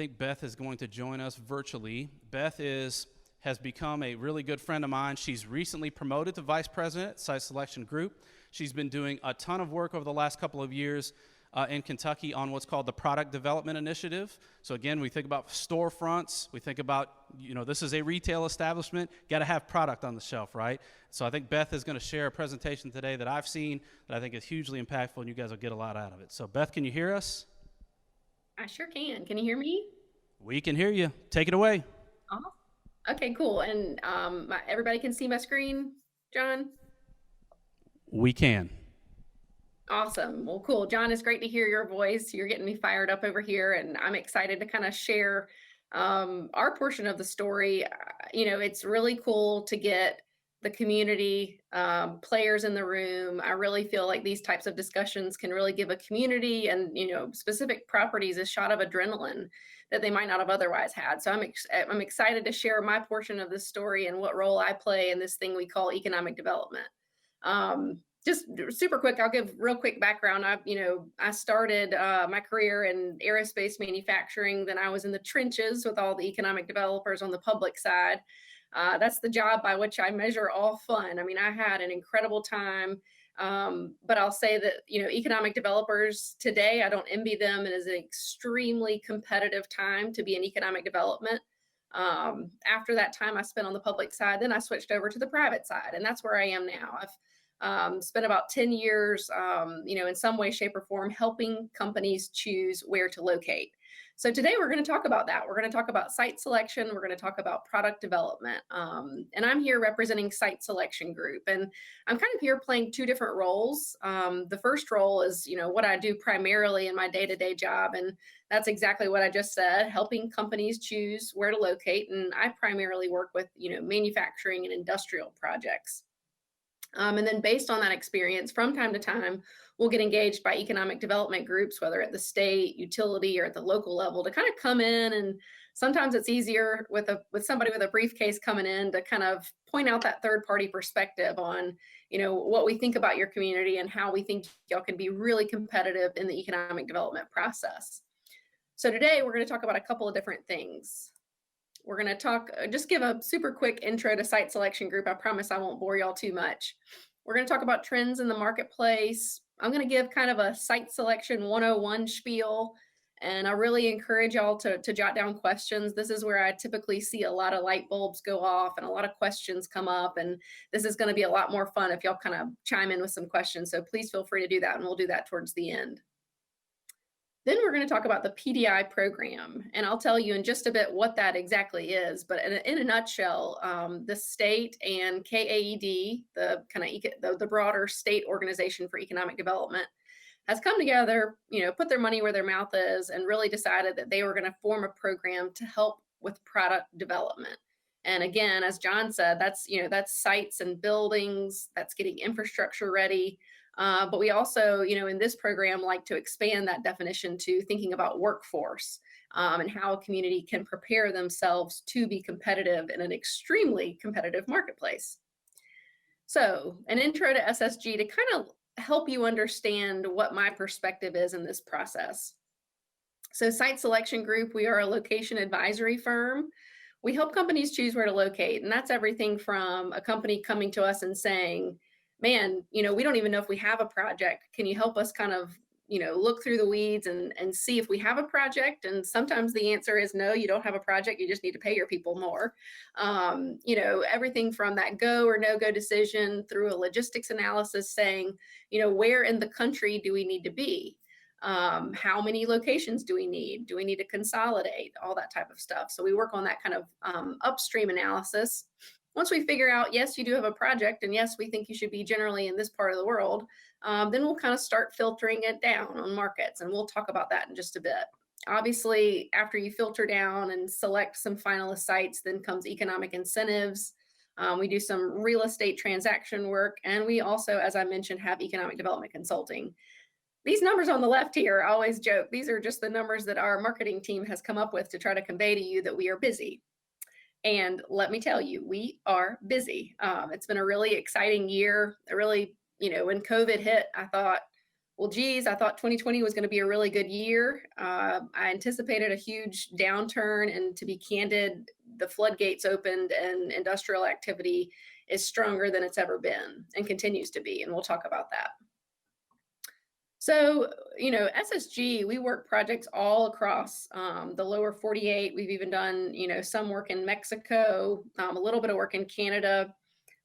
think Beth is going to join us virtually. Beth has become a really good friend of mine. She's recently promoted to vice president, Site Selection Group. She's been doing a ton of work over the last couple of years in Kentucky on what's called the Product Development Initiative. So again, we think about storefronts. We think about, this is a retail establishment. Got to have product on the shelf, right? So I think Beth is going to share a presentation today that I've seen that I think is hugely impactful, and you guys will get a lot out of it. So Beth, can you hear us? I sure can. Can you hear me? We can hear you. Take it away. Oh, okay, cool. And everybody can see my screen, John? We can. Awesome. Well, cool. John, it's great to hear your voice. You're getting me fired up over here, and I'm excited to kind of share our portion of the story. It's really cool to get the community players in the room. I really feel like these types of discussions can really give a community and specific properties a shot of adrenaline that they might not have otherwise had. So I'm excited to share my portion of this story and what role I play in this thing we call economic development. Just super quick, I'll give real quick background. I started my career in aerospace manufacturing. Then I was in the trenches with all the economic developers on the public side. That's the job by which I measure all fun. I mean, I had an incredible time. But I'll say that, economic developers today, I don't envy them. It is an extremely competitive time to be in economic development. After that time I spent on the public side, then I switched over to the private side, and that's where I am now. I've spent about 10 years, in some way, shape, or form, helping companies choose where to locate. So today we're going to talk about that. We're going to talk about site selection. We're going to talk about product development. And I'm here representing Site Selection Group. And I'm kind of here playing two different roles. The first role is, what I do primarily in my day-to-day job. And that's exactly what I just said, helping companies choose where to locate. And I primarily work with, manufacturing and industrial projects. And then based on that experience, from time to time, we'll get engaged by economic development groups, whether at the state, utility, or at the local level, to kind of come in. And sometimes it's easier with somebody with a briefcase coming in to kind of point out that third party perspective on, what we think about your community and how we think y'all can be really competitive in the economic development process. So today we're going to talk about a couple of different things. We're going to just give a super quick intro to Site Selection Group. I promise I won't bore y'all too much. We're going to talk about trends in the marketplace. I'm going to give kind of a site selection 101 spiel, and I really encourage y'all to jot down questions. This is where I typically see a lot of light bulbs go off and a lot of questions come up, and this is going to be a lot more fun if y'all kind of chime in with some questions. So please feel free to do that, and we'll do that towards the end. Then we're going to talk about the PDI program, and I'll tell you in just a bit what that exactly is. But in a nutshell, the state and KAED, the broader state organization for economic development, has come together, put their money where their mouth is, and really decided that they were going to form a program to help with product development. And again, as John said, that's sites and buildings, that's getting infrastructure ready. But we also, in this program, like to expand that definition to thinking about workforce and how a community can prepare themselves to be competitive in an extremely competitive marketplace. So an intro to SSG to kind of help you understand what my perspective is in this process. So Site Selection Group, we are a location advisory firm. We help companies choose where to locate, and that's everything from a company coming to us and saying, man, we don't even know if we have a project. Can you help us kind of, look through the weeds and see if we have a project? And sometimes the answer is no, you don't have a project. You just need to pay your people more. Everything from that go or no go decision through a logistics analysis saying, where in the country do we need to be? How many locations do we need? Do we need to consolidate? All that type of stuff. So we work on that kind of upstream analysis. Once we figure out, yes, you do have a project, and yes, we think you should be generally in this part of the world, then we'll kind of start filtering it down on markets, and we'll talk about that in just a bit. Obviously, after you filter down and select some finalist sites, then comes economic incentives. We do some real estate transaction work, and we also, as I mentioned, have economic development consulting. These numbers on the left here, I always joke, these are just the numbers that our marketing team has come up with to try to convey to you that we are busy. And let me tell you, we are busy. It's been a really exciting year. When COVID hit, I thought, well, geez, I thought 2020 was going to be a really good year. I anticipated a huge downturn, and to be candid, the floodgates opened, and industrial activity is stronger than it's ever been and continues to be. And we'll talk about that. So, SSG, we work projects all across the lower 48. We've even done, some work in Mexico, a little bit of work in Canada.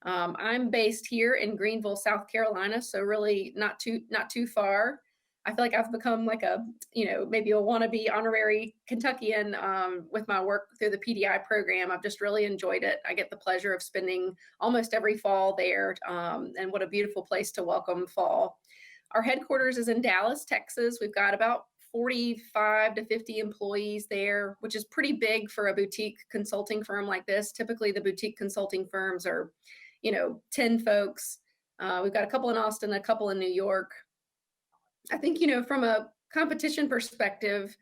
I'm based here in Greenville, South Carolina, so really not too far. I feel like I've become like a, maybe a wannabe honorary Kentuckian with my work through the PDI program. I've just really enjoyed it. I get the pleasure of spending almost every fall there, and what a beautiful place to welcome fall. Our headquarters is in Dallas, Texas. We've got about 45 to 50 employees there, which is pretty big for a boutique consulting firm like this. Typically, the boutique consulting firms are, 10 folks. We've got a couple in Austin, a couple in New York. I think, from a competition perspective,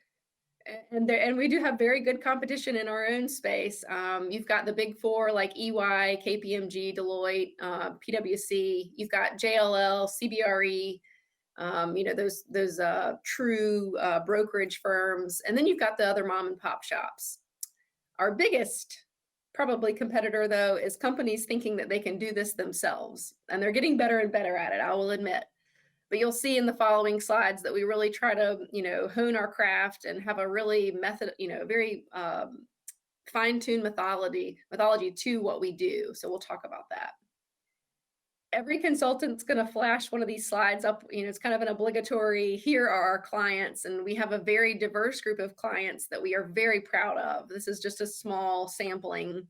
and we do have very good competition in our own space. You've got the big four like EY, KPMG, Deloitte, PwC. You've got JLL, CBRE, those true brokerage firms, and then you've got the other mom and pop shops. Our biggest probably competitor, though, is companies thinking that they can do this themselves, and they're getting better and better at it, I will admit. But you'll see in the following slides that we really try to, hone our craft and have a really very fine-tuned methodology to what we do. So we'll talk about that. Every consultant's going to flash one of these slides up. It's kind of an obligatory, here are our clients. And we have a very diverse group of clients that we are very proud of. This is just a small sampling.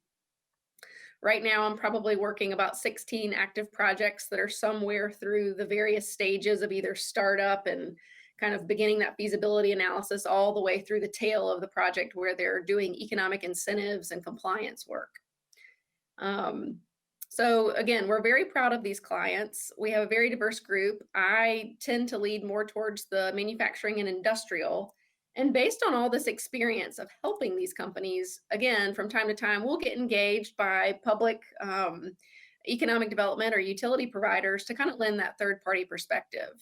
Right now, I'm probably working about 16 active projects that are somewhere through the various stages of either startup and kind of beginning that feasibility analysis all the way through the tail of the project where they're doing economic incentives and compliance work. So again, we're very proud of these clients. We have a very diverse group. I tend to lead more towards the manufacturing and industrial. And based on all this experience of helping these companies, again, from time to time, we'll get engaged by public economic development or utility providers to kind of lend that third-party perspective.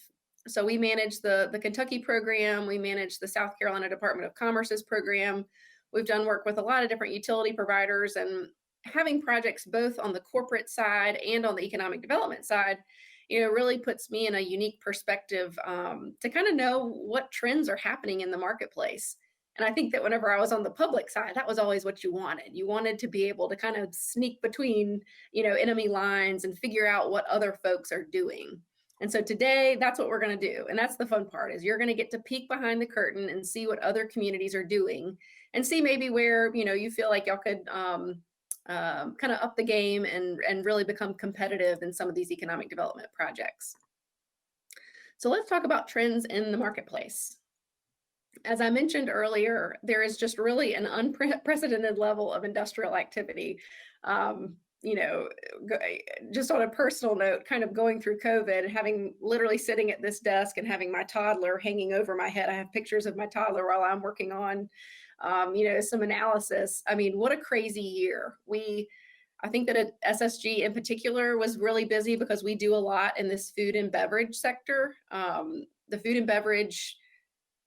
So we manage the Kentucky program. We manage the South Carolina Department of Commerce's program. We've done work with a lot of different utility providers, and having projects both on the corporate side and on the economic development side, really puts me in a unique perspective to kind of know what trends are happening in the marketplace. And I think that whenever I was on the public side, that was always what you wanted. You wanted to be able to kind of sneak between, enemy lines and figure out what other folks are doing. And so today, that's what we're going to do. And that's the fun part, is you're going to get to peek behind the curtain and see what other communities are doing and see maybe where, you feel like y'all could kind of up the game and really become competitive in some of these economic development projects. So let's talk about trends in the marketplace. As I mentioned earlier, there is just really an unprecedented level of industrial activity. Just on a personal note, kind of going through COVID, having literally sitting at this desk and having my toddler hanging over my head. I have pictures of my toddler while I'm working on some analysis. I mean, what a crazy year. I think that at SSG in particular was really busy because we do a lot in this food and beverage sector. The food and beverage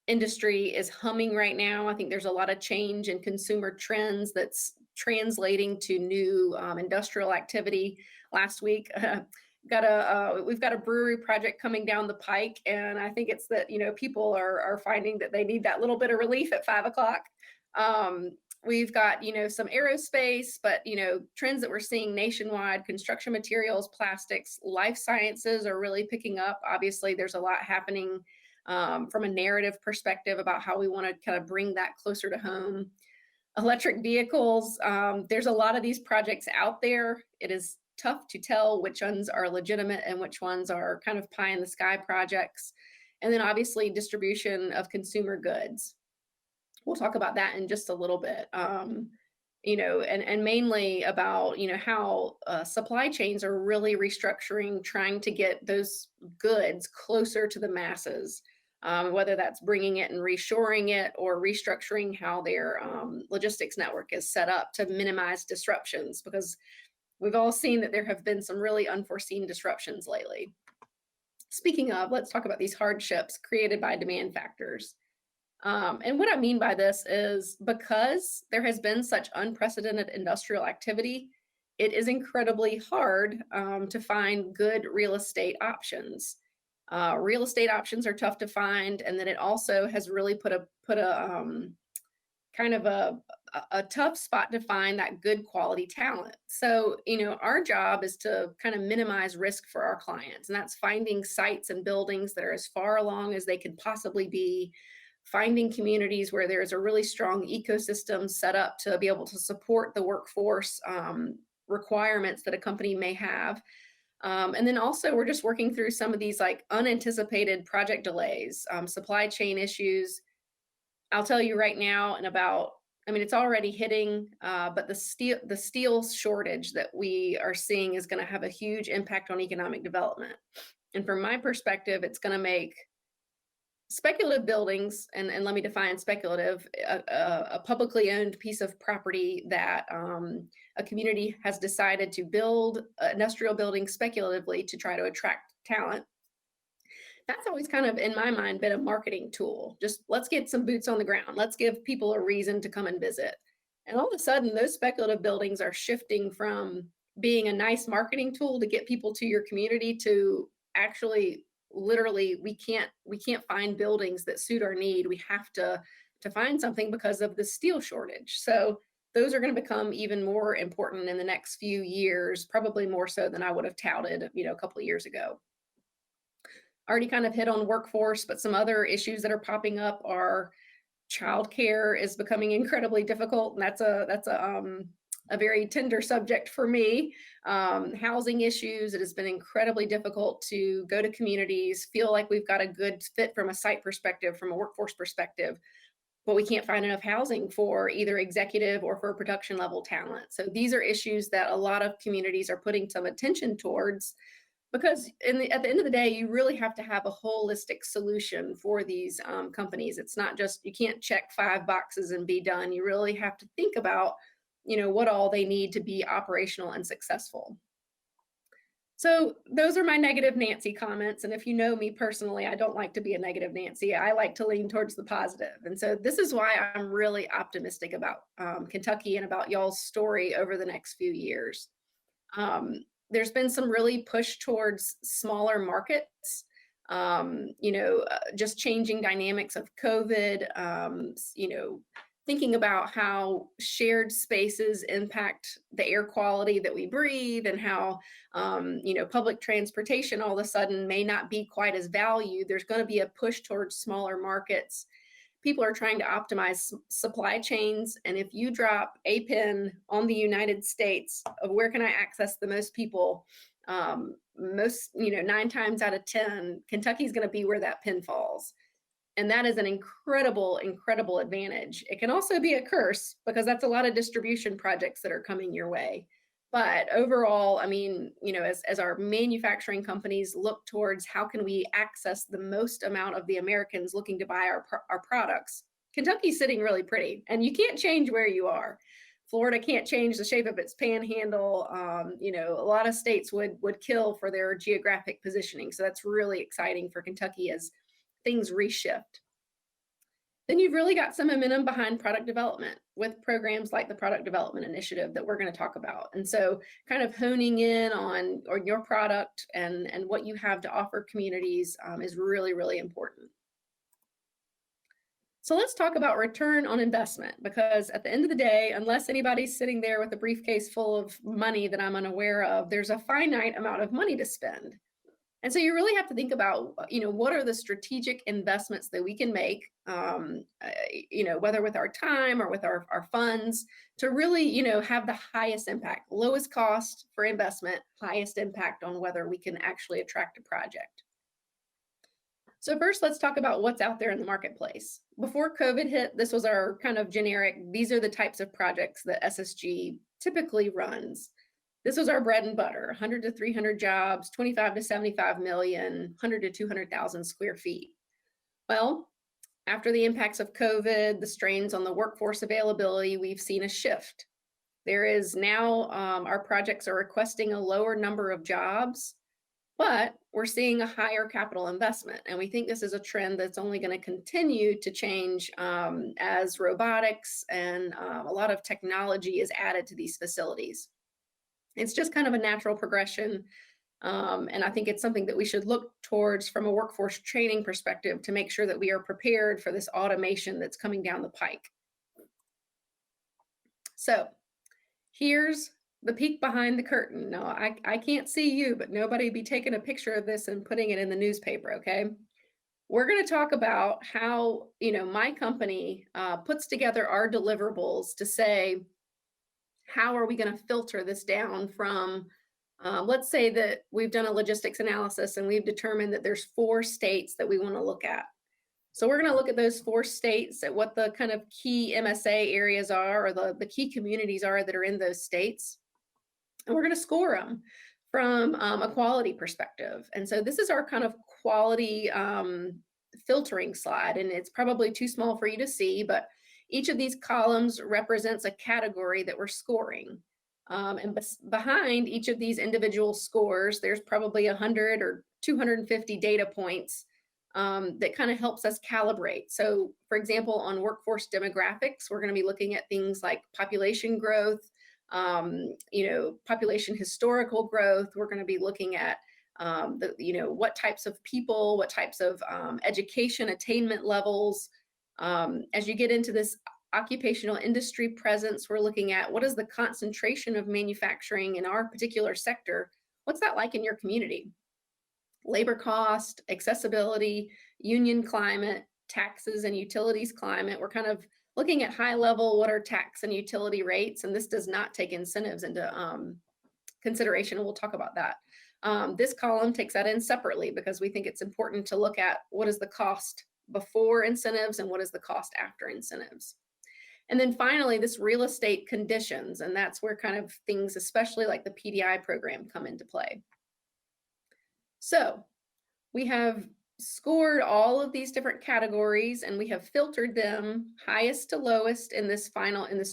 industry is humming right now. I think there's a lot of change in consumer trends that's translating to new industrial activity. Last week, we've got a brewery project coming down the pike, and I think it's that people are finding that they need that little bit of relief at 5 o'clock. We've got some aerospace, but trends that we're seeing nationwide: construction materials, plastics, life sciences are really picking up. Obviously, there's a lot happening from a narrative perspective about how we want to kind of bring that closer to home. Electric vehicles, there's a lot of these projects out there. It is tough to tell which ones are legitimate and which ones are kind of pie in the sky projects. And then obviously distribution of consumer goods. We'll talk about that in just a little bit. And mainly about, how supply chains are really restructuring, trying to get those goods closer to the masses, whether that's bringing it and reshoring it or restructuring how their logistics network is set up to minimize disruptions, because we've all seen that there have been some really unforeseen disruptions lately. Speaking of, let's talk about these hardships created by demand factors. And what I mean by this is because there has been such unprecedented industrial activity, it is incredibly hard to find good real estate options. Real estate options are tough to find, and then it also has really put a kind of a tough spot to find that good quality talent. So, our job is to kind of minimize risk for our clients, and that's finding sites and buildings that are as far along as they could possibly be, finding communities where there's a really strong ecosystem set up to be able to support the workforce requirements that a company may have. And then also, we're just working through some of these like unanticipated project delays, supply chain issues. I'll tell you right now, I mean, it's already hitting, but the steel shortage that we are seeing is going to have a huge impact on economic development. And from my perspective, it's going to make speculative buildings, and let me define speculative, a publicly owned piece of property that a community has decided to build an industrial building speculatively to try to attract talent. That's always kind of, in my mind, been a marketing tool. Just let's get some boots on the ground. Let's give people a reason to come and visit. And all of a sudden, those speculative buildings are shifting from being a nice marketing tool to get people to your community to actually literally we can't find buildings that suit our need. We have to find something because of the steel shortage. So those are going to become even more important in the next few years, probably more so than I would have touted, a couple of years ago. Already kind of hit on workforce, but some other issues that are popping up are childcare is becoming incredibly difficult, and that's a very tender subject for me. Housing issues, it has been incredibly difficult to go to communities, feel like we've got a good fit from a site perspective, from a workforce perspective, but we can't find enough housing for either executive or for production level talent. So these are issues that a lot of communities are putting some attention towards, because at the end of the day, you really have to have a holistic solution for these companies. It's not just, you can't check 5 boxes and be done. You really have to think about, what all they need to be operational and successful. So those are my negative Nancy comments. And if you know me personally, I don't like to be a negative Nancy. I like to lean towards the positive. And so this is why I'm really optimistic about Kentucky and about y'all's story over the next few years. There's been some really push towards smaller markets, just changing dynamics of COVID, thinking about how shared spaces impact the air quality that we breathe, and how, public transportation all of a sudden may not be quite as valued. There's going to be a push towards smaller markets. People are trying to optimize supply chains. And if you drop a pin on the United States of where can I access the most people, 9 times out of 10, Kentucky's going to be where that pin falls. And that is an incredible, incredible advantage. It can also be a curse because that's a lot of distribution projects that are coming your way. But overall, I mean, as our manufacturing companies look towards how can we access the most amount of the Americans looking to buy our products, Kentucky's sitting really pretty, and you can't change where you are. Florida can't change the shape of its panhandle. A lot of states would kill for their geographic positioning. So that's really exciting for Kentucky as things reshift. Then you've really got some momentum behind product development with programs like the Product Development Initiative that we're going to talk about. And so kind of honing in on your product and what you have to offer communities is really, really important. So let's talk about return on investment, because at the end of the day, unless anybody's sitting there with a briefcase full of money that I'm unaware of, there's a finite amount of money to spend. And so you really have to think about, what are the strategic investments that we can make, whether with our time or with our funds, to really, have the highest impact, lowest cost for investment, highest impact on whether we can actually attract a project. So first, let's talk about what's out there in the marketplace. Before COVID hit, this was our kind of generic, these are the types of projects that SSG typically runs. This was our bread and butter: 100 to 300 jobs, 25 to 75 million, 100 to 200,000 square feet. Well, after the impacts of COVID, the strains on the workforce availability, we've seen a shift. There is now, our projects are requesting a lower number of jobs, But we're seeing a higher capital investment. And we think this is a trend that's only going to continue to change as robotics and a lot of technology is added to these facilities. It's just kind of a natural progression. And I think it's something that we should look towards from a workforce training perspective to make sure that we are prepared for this automation that's coming down the pike. So here's the peek behind the curtain. No, I can't see you, but nobody be taking a picture of this and putting it in the newspaper, okay? We're going to talk about how, my company puts together our deliverables to say, how are we going to filter this down from, let's say that we've done a logistics analysis and we've determined that there's 4 states that we want to look at. So we're going to look at those 4 states, at what the kind of key MSA areas are, or the key communities are that are in those states. And we're going to score them from a quality perspective. And so this is our kind of quality filtering slide, and it's probably too small for you to see, but each of these columns represents a category that we're scoring. And behind each of these individual scores, there's probably 100 or 250 data points that kind of helps us calibrate. So, for example, on workforce demographics, we're going to be looking at things like population growth, population historical growth. We're going to be looking at what types of people, what types of education attainment levels. As you get into this occupational industry presence, we're looking at what is the concentration of manufacturing in our particular sector. What's that like in your community? Labor cost, accessibility, union climate, taxes and utilities climate. We're kind of looking at high level, what are tax and utility rates? And this does not take incentives into consideration. We'll talk about that. This column takes that in separately because we think it's important to look at what is the cost before incentives and what is the cost after incentives. And then finally, this real estate conditions, and that's where kind of things, especially like the PDI program, come into play. So we have scored all of these different categories and we have filtered them highest to lowest in this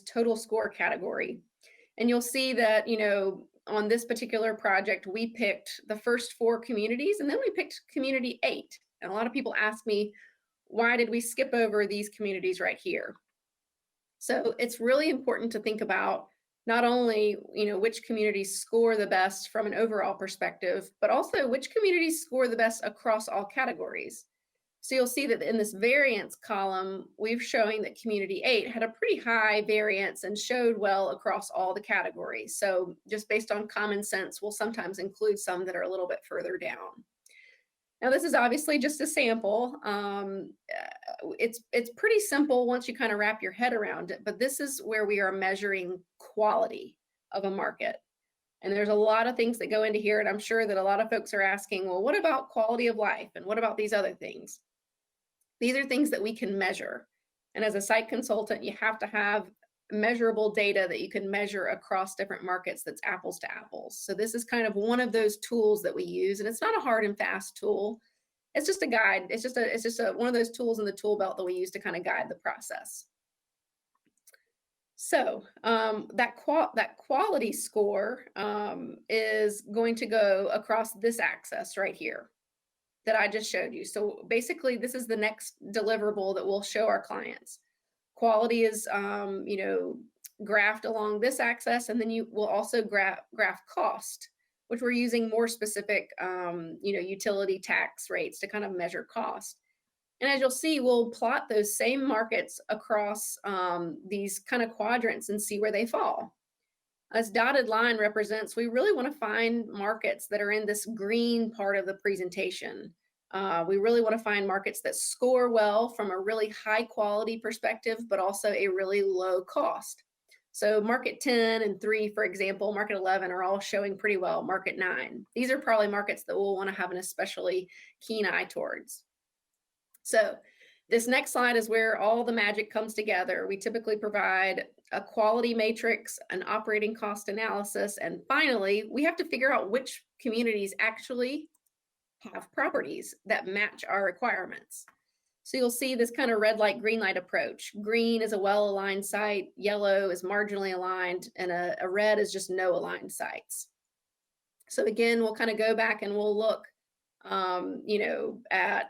total score category. And you'll see that, on this particular project, we picked the first 4 communities and then we picked community 8. And a lot of people ask me, why did we skip over these communities right here? So it's really important to think about not only, which communities score the best from an overall perspective, but also which communities score the best across all categories. So you'll see that in this variance column, we're showing that community 8 had a pretty high variance and showed well across all the categories. So just based on common sense, we'll sometimes include some that are a little bit further down. Now, this is obviously just a sample. It's pretty simple once you kind of wrap your head around it, but this is where we are measuring quality of a market. And there's a lot of things that go into here, and I'm sure that a lot of folks are asking, well, what about quality of life? And what about these other things? These are things that we can measure. And as a site consultant, you have to have measurable data that you can measure across different markets that's apples to apples. So this is kind of one of those tools that we use, and it's not a hard and fast tool. It's just a guide. It's just one of those tools in the tool belt that we use to kind of guide the process. So that quality score is going to go across this axis right here that I just showed you. So basically, this is the next deliverable that we'll show our clients. Quality is, graphed along this axis, and then you will also graph cost, which we're using more specific, utility tax rates to kind of measure cost. And as you'll see, we'll plot those same markets across these kind of quadrants and see where they fall. This dotted line represents, we really want to find markets that are in this green part of the presentation. We really want to find markets that score well from a really high quality perspective, but also a really low cost. So market 10 and 3, for example, market 11 are all showing pretty well. Market 9. These are probably markets that we'll want to have an especially keen eye towards. So this next slide is where all the magic comes together. We typically provide a quality matrix, an operating cost analysis, and finally, we have to figure out which communities actually have properties that match our requirements. So you'll see this kind of red light, green light approach. Green is a well-aligned site, yellow is marginally aligned, and a red is just no aligned sites. So again, we'll kind of go back and we'll look, at,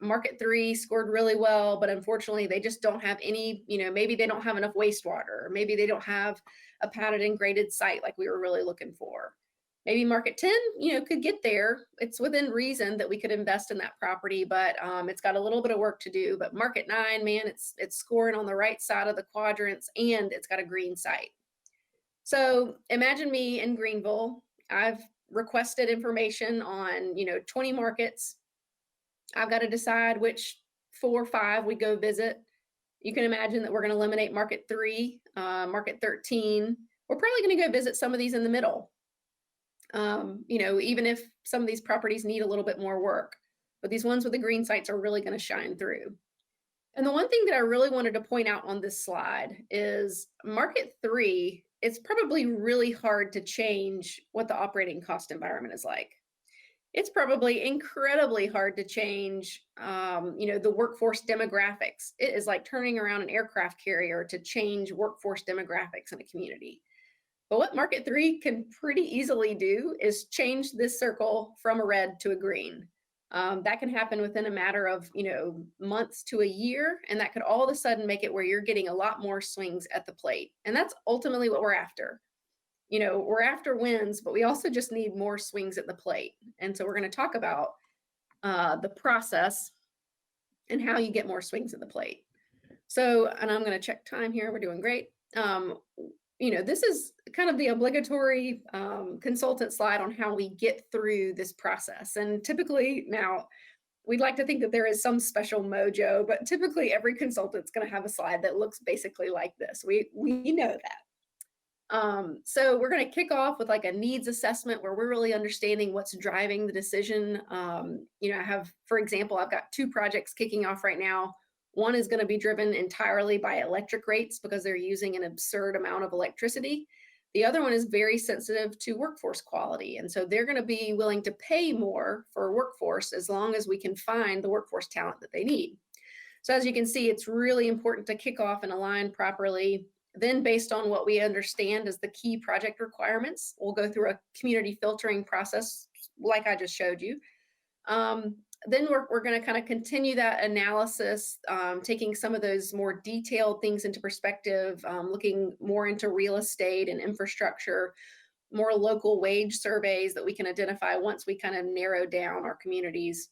market three scored really well, but unfortunately they just don't have any, maybe they don't have enough wastewater, or maybe they don't have a padded and graded site like we were really looking for. Maybe market 10, could get there. It's within reason that we could invest in that property, but it's got a little bit of work to do. But market 9, man, it's scoring on the right side of the quadrants and it's got a green site. So imagine me in Greenville. I've requested information on, 20 markets. I've got to decide which 4 or 5 we go visit. You can imagine that we're going to eliminate market 3, market 13. We're probably going to go visit some of these in the middle. Even if some of these properties need a little bit more work, but these ones with the green sites are really going to shine through. And the one thing that I really wanted to point out on this slide is market 3, it's probably really hard to change what the operating cost environment is like. It's probably incredibly hard to change, the workforce demographics. It is like turning around an aircraft carrier to change workforce demographics in a community. But what market 3 can pretty easily do is change this circle from a red to a green. That can happen within a matter of, months to a year, and that could all of a sudden make it where you're getting a lot more swings at the plate. And that's ultimately what we're after. We're after wins, but we also just need more swings at the plate. And so we're going to talk about the process and how you get more swings at the plate. So, and I'm going to check time here. We're doing great. This is kind of the obligatory consultant slide on how we get through this process. And typically now, we'd like to think that there is some special mojo, but typically every consultant's going to have a slide that looks basically like this. We know that. So we're going to kick off with like a needs assessment where we're really understanding what's driving the decision. For example, I've got 2 projects kicking off right now. One is going to be driven entirely by electric rates because they're using an absurd amount of electricity. The other one is very sensitive to workforce quality. And so they're going to be willing to pay more for a workforce as long as we can find the workforce talent that they need. So as you can see, it's really important to kick off and align properly. Then based on what we understand as the key project requirements, we'll go through a community filtering process like I just showed you. Then we're going to kind of continue that analysis, taking some of those more detailed things into perspective, looking more into real estate and infrastructure, more local wage surveys that we can identify once we kind of narrow down our communities.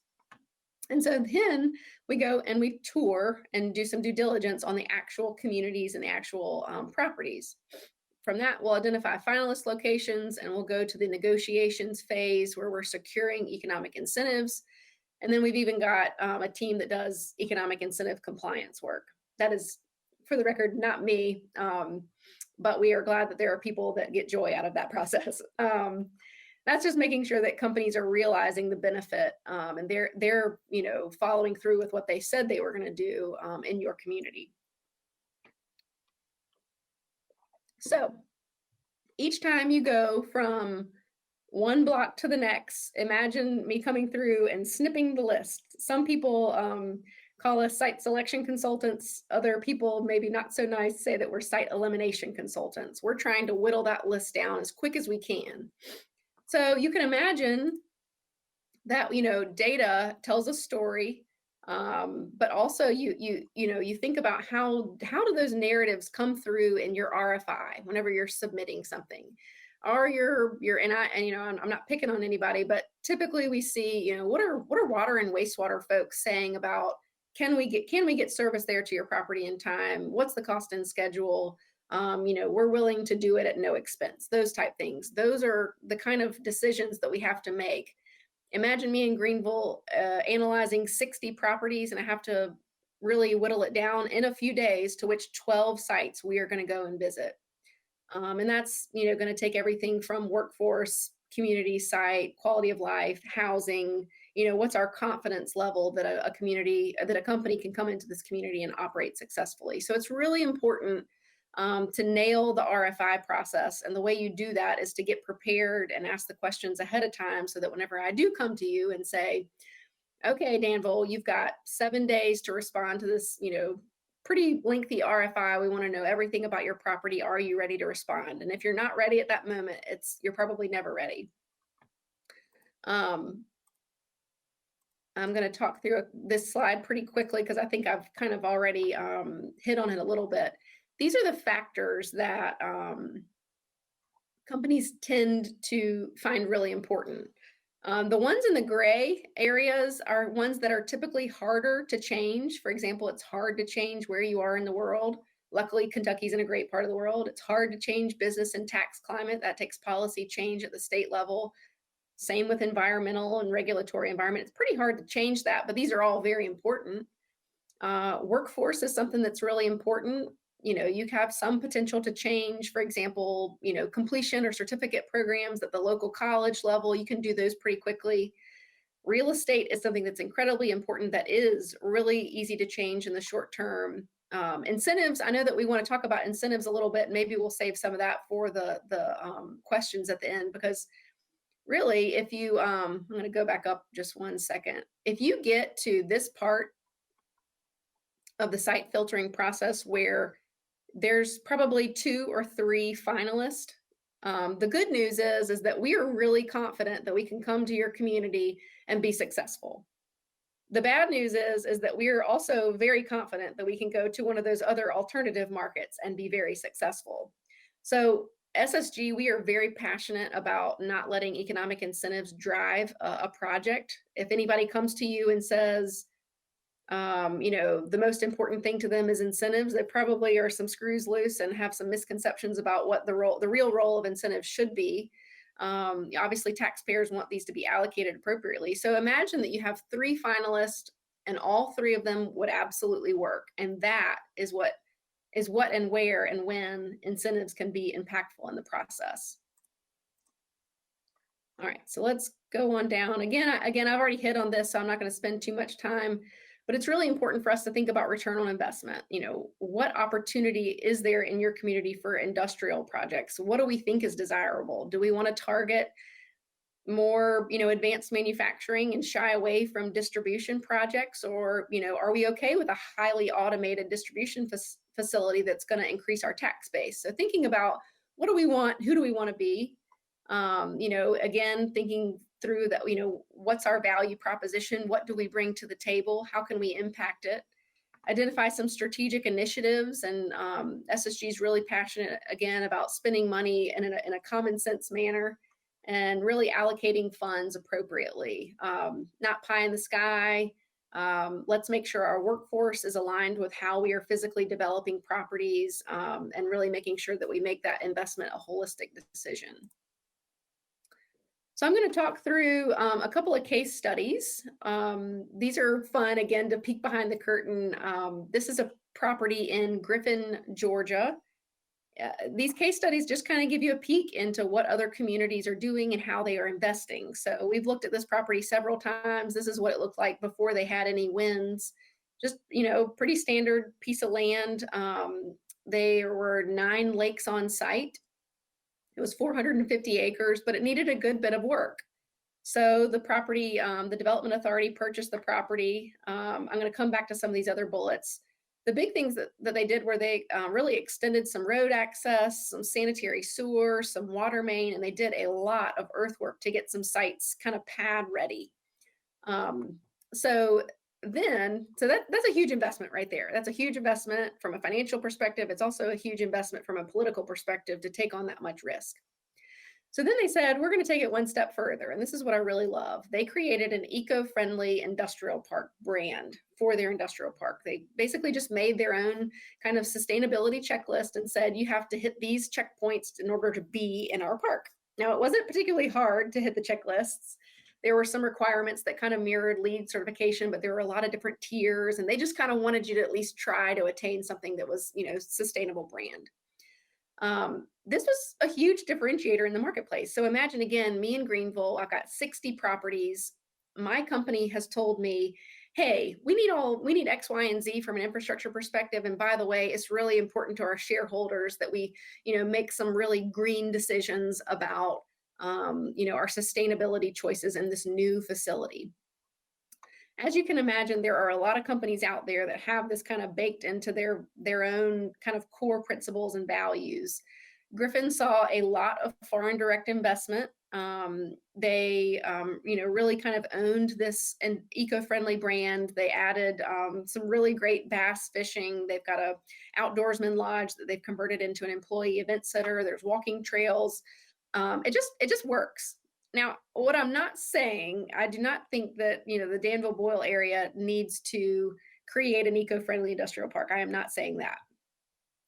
And so then we go and we tour and do some due diligence on the actual communities and the actual properties. From that, we'll identify finalist locations and we'll go to the negotiations phase where we're securing economic incentives. And then we've even got a team that does economic incentive compliance work. That is, for the record, not me, but we are glad that there are people that get joy out of that process. That's just making sure that companies are realizing the benefit and they're following through with what they said they were going to do in your community. So each time you go from one block to the next, imagine me coming through and snipping the list. Some people call us site selection consultants. Other people, maybe not so nice, say that we're site elimination consultants. We're trying to whittle that list down as quick as we can. So you can imagine that, data tells a story, but also you think about how do those narratives come through in your RFI whenever you're submitting something. Are I'm not picking on anybody, but typically we see, what are water and wastewater folks saying about can we get service there to your property in time? What's the cost and schedule? We're willing to do it at no expense, those type things. Those are the kind of decisions that we have to make. Imagine me in Greenville analyzing 60 properties, and I have to really whittle it down in a few days to which 12 sites we are going to go and visit. And that's, going to take everything from workforce, community site, quality of life, housing, what's our confidence level that a company can come into this community and operate successfully. So it's really important to nail the RFI process. And the way you do that is to get prepared and ask the questions ahead of time so that whenever I do come to you and say, okay, Danville, you've got 7 days to respond to this, pretty lengthy RFI. We want to know everything about your property. Are you ready to respond? And if you're not ready at that moment, you're probably never ready. Um, I'm going to talk through this slide pretty quickly because I think I've kind of already hit on it a little bit. These are the factors that companies tend to find really important. The ones in the gray areas are ones that are typically harder to change. For example, it's hard to change where you are in the world. Luckily, Kentucky's in a great part of the world. It's hard to change business and tax climate. That takes policy change at the state level. Same with environmental and regulatory environment. It's pretty hard to change that, but these are all very important. Workforce is something that's really important. You have some potential to change, for example, completion or certificate programs at the local college level. You can do those pretty quickly. Real estate is something that's incredibly important that is really easy to change in the short term. Incentives, I know that we want to talk about incentives a little bit. Maybe we'll save some of that for the questions at the end, because really, if you, I'm going to go back up just one second. If you get to this part of the site filtering process where there's probably 2 or 3 finalists, the good news is that we are really confident that we can come to your community and be successful. The bad news is that we are also very confident that we can go to one of those other alternative markets and be very successful. So SSG, we are very passionate about not letting economic incentives drive a project. If anybody comes to you and says, the most important thing to them is incentives, they probably are some screws loose and have some misconceptions about what the real role of incentives should be. Obviously, taxpayers want these to be allocated appropriately. So imagine that you have 3 finalists and all 3 of them would absolutely work. And that is what and where and when incentives can be impactful in the process. All right, so let's go on down. Again, I've already hit on this, so I'm not going to spend too much time, but it's really important for us to think about return on investment. What opportunity is there in your community for industrial projects? What do we think is desirable? Do we want to target more, advanced manufacturing and shy away from distribution projects? Or, are we okay with a highly automated distribution facility that's going to increase our tax base? So thinking about what do we want? Who do we want to be? Again, thinking through that, what's our value proposition? What do we bring to the table? How can we impact it? Identify some strategic initiatives, and SSG is really passionate, again, about spending money in a common sense manner and really allocating funds appropriately. Not pie in the sky. Let's make sure our workforce is aligned with how we are physically developing properties, and really making sure that we make that investment a holistic decision. So I'm going to talk through a couple of case studies. These are fun, again, to peek behind the curtain. This is a property in Griffin, Georgia. These case studies just kind of give you a peek into what other communities are doing and how they are investing. So we've looked at this property several times. This is what it looked like before they had any winds. Just, pretty standard piece of land. There were 9 lakes on site. It was 450 acres, but it needed a good bit of work. So the property, the development authority purchased the property. I'm going to come back to some of these other bullets. The big things that they did were they really extended some road access, some sanitary sewer, some water main, and they did a lot of earthwork to get some sites kind of pad ready. So that's a huge investment right there. That's a huge investment from a financial perspective. It's also a huge investment from a political perspective to take on that much risk. So then they said, we're going to take it one step further. And this is what I really love. They created an eco-friendly industrial park brand for their industrial park. They basically just made their own kind of sustainability checklist and said, you have to hit these checkpoints in order to be in our park. Now, it wasn't particularly hard to hit the checklists. There were some requirements that kind of mirrored LEED certification, but there were a lot of different tiers, and they just kind of wanted you to at least try to attain something that was, sustainable brand. This was a huge differentiator in the marketplace. So imagine, again, me in Greenville, I've got 60 properties. My company has told me, hey, we need X, Y, and Z from an infrastructure perspective. And by the way, it's really important to our shareholders that we, make some really green decisions about, our sustainability choices in this new facility. As you can imagine, there are a lot of companies out there that have this kind of baked into their own kind of core principles and values. Griffin saw a lot of foreign direct investment. They, really kind of owned this an eco-friendly brand. They added some really great bass fishing. They've got a outdoorsman lodge that they've converted into an employee event center. There's walking trails. It just works. Now, what I'm not saying, I do not think that the Danville Boyle area needs to create an eco-friendly industrial park. I am not saying that.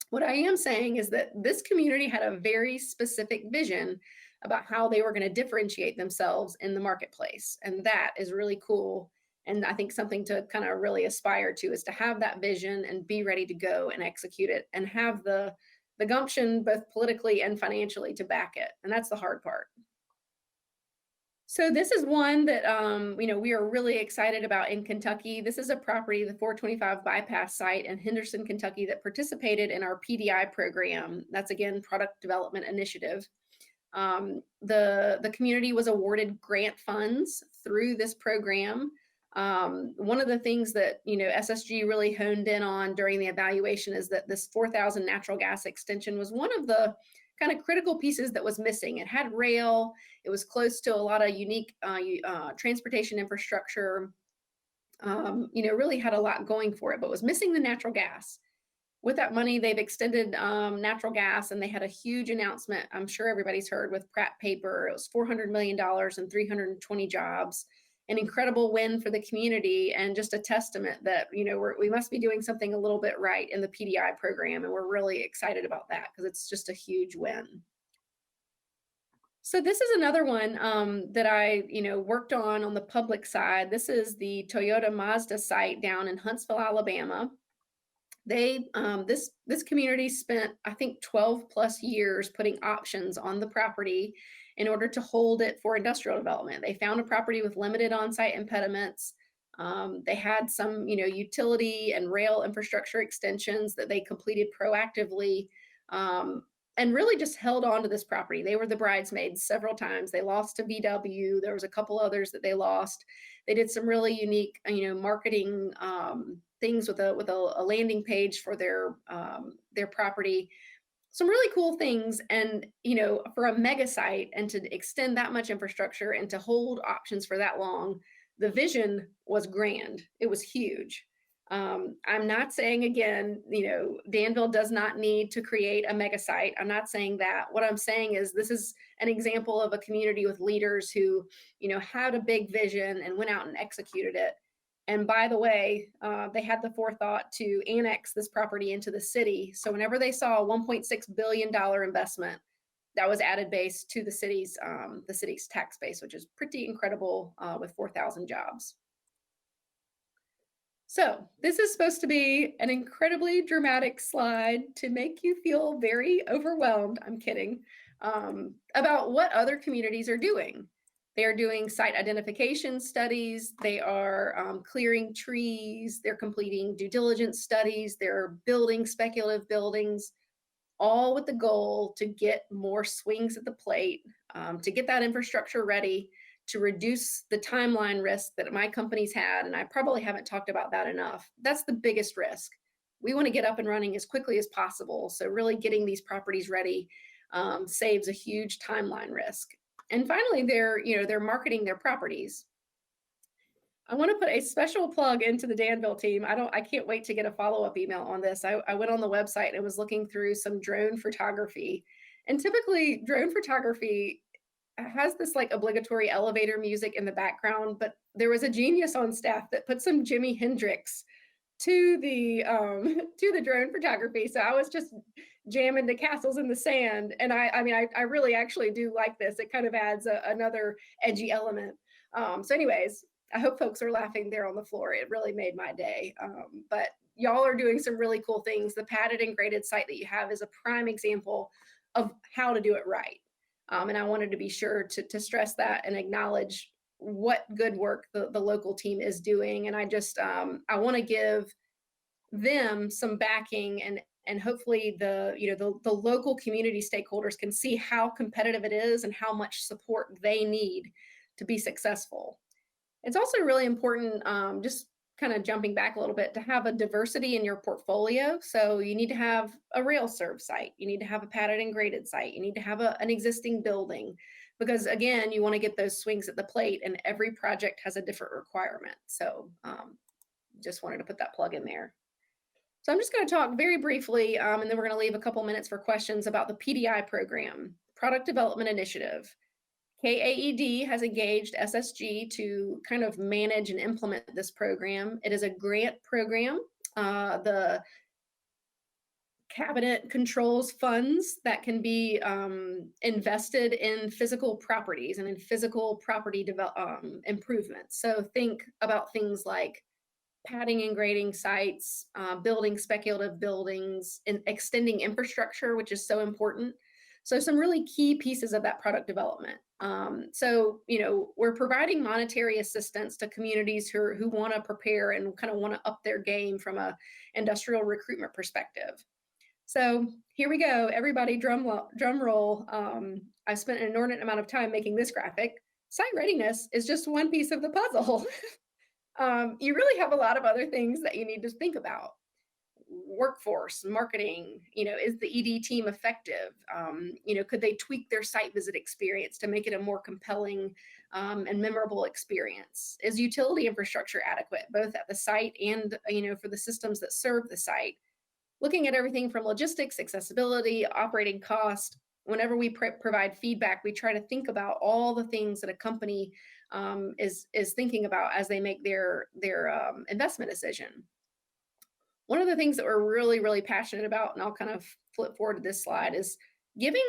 What I am saying is that this community had a very specific vision about how they were going to differentiate themselves in the marketplace. And that is really cool. And I think something to kind of really aspire to is to have that vision and be ready to go and execute it and have the gumption both politically and financially to back it. And that's the hard part. So this is one that we are really excited about in Kentucky. This is a property, the 425 bypass site in Henderson, Kentucky, that participated in our PDI program. That's again product development initiative. The community was awarded grant funds through this program. One of the things that SSG really honed in on during the evaluation is that this 4,000 natural gas extension was one of the kind of critical pieces that was missing. It had rail. It was close to a lot of unique transportation infrastructure. Really had a lot going for it, but was missing the natural gas. With that money, they've extended natural gas, and they had a huge announcement. I'm sure everybody's heard with Pratt Paper. It was $400 million and 320 jobs. An incredible win for the community, and just a testament that we must be doing something a little bit right in the PDI program, and we're really excited about that because it's just a huge win. So this is another one that I worked on the public side. This is the Toyota Mazda site down in Huntsville, Alabama. This community spent, I think, 12 plus years putting options on the property in order to hold it for industrial development. They found a property with limited on-site impediments. They had some utility and rail infrastructure extensions that they completed proactively, and really just held on to this property. They were the bridesmaids several times. They lost to VW. There was a couple others that they lost. They did some really unique marketing things with a landing page for their property. Some really cool things. And for a mega site, and to extend that much infrastructure and to hold options for that long, the vision was grand. It was huge. I'm not saying, again, Danville does not need to create a mega site. I'm not saying that. What I'm saying is this is an example of a community with leaders who had a big vision and went out and executed it. And by the way, they had the forethought to annex this property into the city. So whenever they saw a $1.6 billion investment, that was added base to the city's tax base, which is pretty incredible with 4,000 jobs. So this is supposed to be an incredibly dramatic slide to make you feel very overwhelmed. I'm kidding. About what other communities are doing. They are doing site identification studies. They are clearing trees. They're completing due diligence studies. They're building speculative buildings, all with the goal to get more swings at the plate, to get that infrastructure ready, to reduce the timeline risk that my company's had. And I probably haven't talked about that enough. That's the biggest risk. We want to get up and running as quickly as possible. So really getting these properties ready saves a huge timeline risk. And finally, they're marketing their properties. I want to put a special plug into the Danville team. I can't wait to get a follow-up email on this. I went on the website and was looking through some drone photography. And typically drone photography has this like obligatory elevator music in the background, but there was a genius on staff that put some Jimi Hendrix to the drone photography. So I was just jamming to Castles in the Sand, and I really actually do like this. It kind of adds another edgy element. So anyways, I hope folks are laughing there on the floor. It really made my day. But y'all are doing some really cool things. The padded and graded site that you have is a prime example of how to do it right. And I wanted to be sure to stress that and acknowledge what good work the local team is doing. And I want to give them some backing, and hopefully the local community stakeholders can see how competitive it is and how much support they need to be successful. It's also really important, just kind of jumping back a little bit, to have a diversity in your portfolio. So you need to have a rail serve site, you need to have a padded and graded site, you need to have an existing building, because again, you want to get those swings at the plate, and every project has a different requirement. So just wanted to put that plug in there. So I'm just going to talk very briefly, and then we're going to leave a couple minutes for questions about the PDI program, Product Development Initiative. KAED has engaged SSG to kind of manage and implement this program. It is a grant program. The cabinet controls funds that can be invested in physical properties and in physical property improvements. So think about things like padding and grading sites, building speculative buildings, and extending infrastructure, which is so important. So some really key pieces of that product development. So, we're providing monetary assistance to communities who want to prepare and kind of want to up their game from a industrial recruitment perspective. So here we go, everybody, drum roll. I spent an inordinate amount of time making this graphic. Site readiness is just one piece of the puzzle. You really have a lot of other things that you need to think about. Workforce, marketing, is the ED team effective? Could they tweak their site visit experience to make it a more compelling and memorable experience? Is utility infrastructure adequate, both at the site and, for the systems that serve the site? Looking at everything from logistics, accessibility, operating cost. Whenever we provide feedback, we try to think about all the things that a company is thinking about as they make their investment decision. One of the things that we're really, really passionate about, and I'll kind of flip forward to this slide, is giving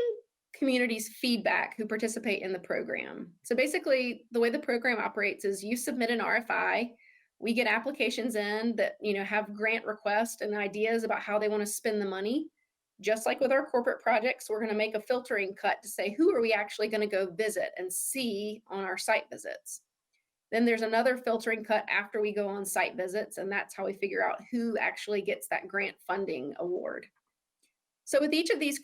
communities feedback who participate in the program. So basically, the way the program operates is you submit an RFI, we get applications in that have grant requests and ideas about how they want to spend the money. Just like with our corporate projects, we're going to make a filtering cut to say, who are we actually going to go visit and see on our site visits? Then there's another filtering cut after we go on site visits, and that's how we figure out who actually gets that grant funding award. So with each of these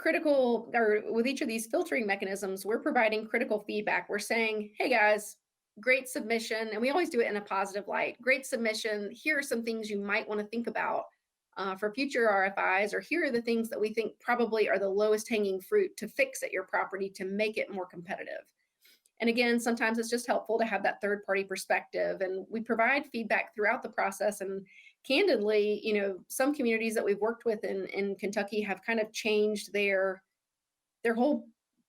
filtering mechanisms, we're providing critical feedback. We're saying, hey guys, great submission, and we always do it in a positive light. Great submission. Here are some things you might want to think about for future RFIs, or here are the things that we think probably are the lowest hanging fruit to fix at your property to make it more competitive. And again, sometimes it's just helpful to have that third party perspective, and we provide feedback throughout the process. And candidly, some communities that we've worked with in Kentucky have kind of changed their whole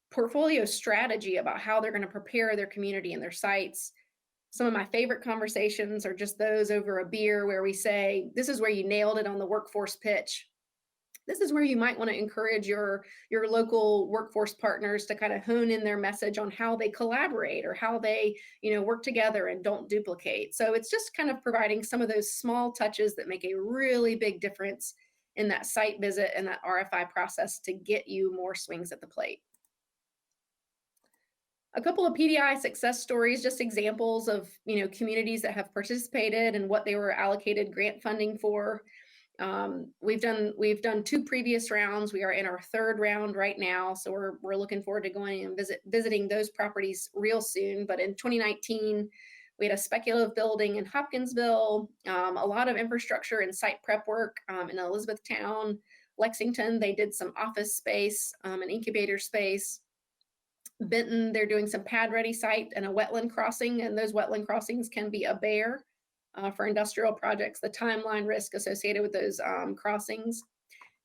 portfolio strategy about how they're going to prepare their community and their sites. Some of my favorite conversations are just those over a beer where we say, this is where you nailed it on the workforce pitch. This is where you might want to encourage your local workforce partners to kind of hone in their message on how they collaborate or how they, work together and don't duplicate. So it's just kind of providing some of those small touches that make a really big difference in that site visit and that RFI process to get you more swings at the plate. A couple of PDI success stories, just examples of, communities that have participated and what they were allocated grant funding for. We've done 2 previous rounds. We are in our 3rd round right now, so we're looking forward to going and visiting those properties real soon. But in 2019, we had a speculative building in Hopkinsville, a lot of infrastructure and site prep work in Elizabethtown, Lexington. They did some office space, an incubator space. Benton, they're doing some pad ready site and a wetland crossing, and those wetland crossings can be a bear for industrial projects, the timeline risk associated with those crossings.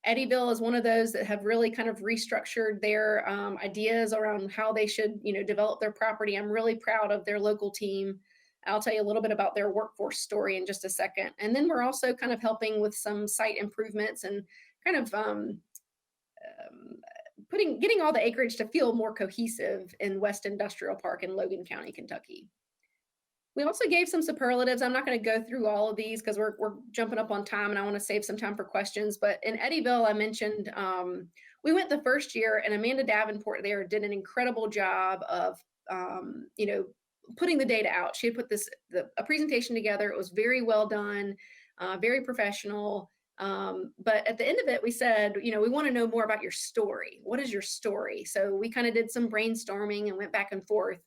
Eddyville is one of those that have really kind of restructured their ideas around how they should, develop their property. I'm really proud of their local team. I'll tell you a little bit about their workforce story in just a second. And then we're also kind of helping with some site improvements and kind of getting all the acreage to feel more cohesive in West Industrial Park in Logan County, Kentucky. We also gave some superlatives. I'm not going to go through all of these because we're jumping up on time and I want to save some time for questions. But in Eddyville, I mentioned we went the first year, and Amanda Davenport there did an incredible job of, putting the data out. She had put a presentation together. It was very well done, very professional. But at the end of it, we said, we want to know more about your story. What is your story? So we kind of did some brainstorming and went back and forth.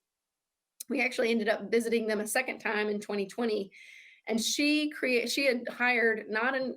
We actually ended up visiting them a second time in 2020. And she had hired not an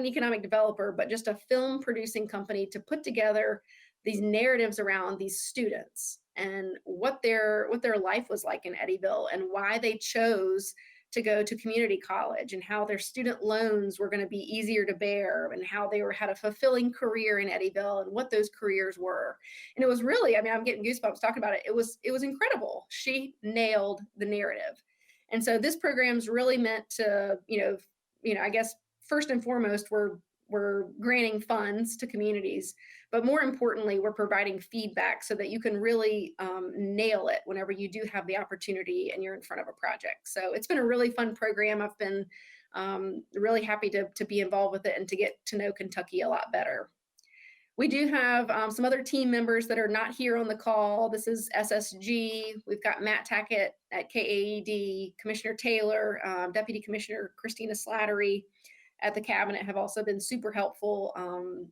economic developer, but just a film producing company to put together these narratives around these students and what their life was like in Eddyville and why they chose to go to community college and how their student loans were going to be easier to bear and how had a fulfilling career in Eddyville and what those careers were. And it was really, I mean, I'm getting goosebumps talking about it. It was incredible. She nailed the narrative. And so this program's really meant to, I guess first and foremost, we're granting funds to communities, but more importantly, we're providing feedback so that you can really nail it whenever you do have the opportunity and you're in front of a project. So it's been a really fun program. I've been really happy to be involved with it and to get to know Kentucky a lot better. We do have some other team members that are not here on the call. This is SSG. We've got Matt Tackett at KAED, Commissioner Taylor, Deputy Commissioner Christina Slattery at the cabinet have also been super helpful.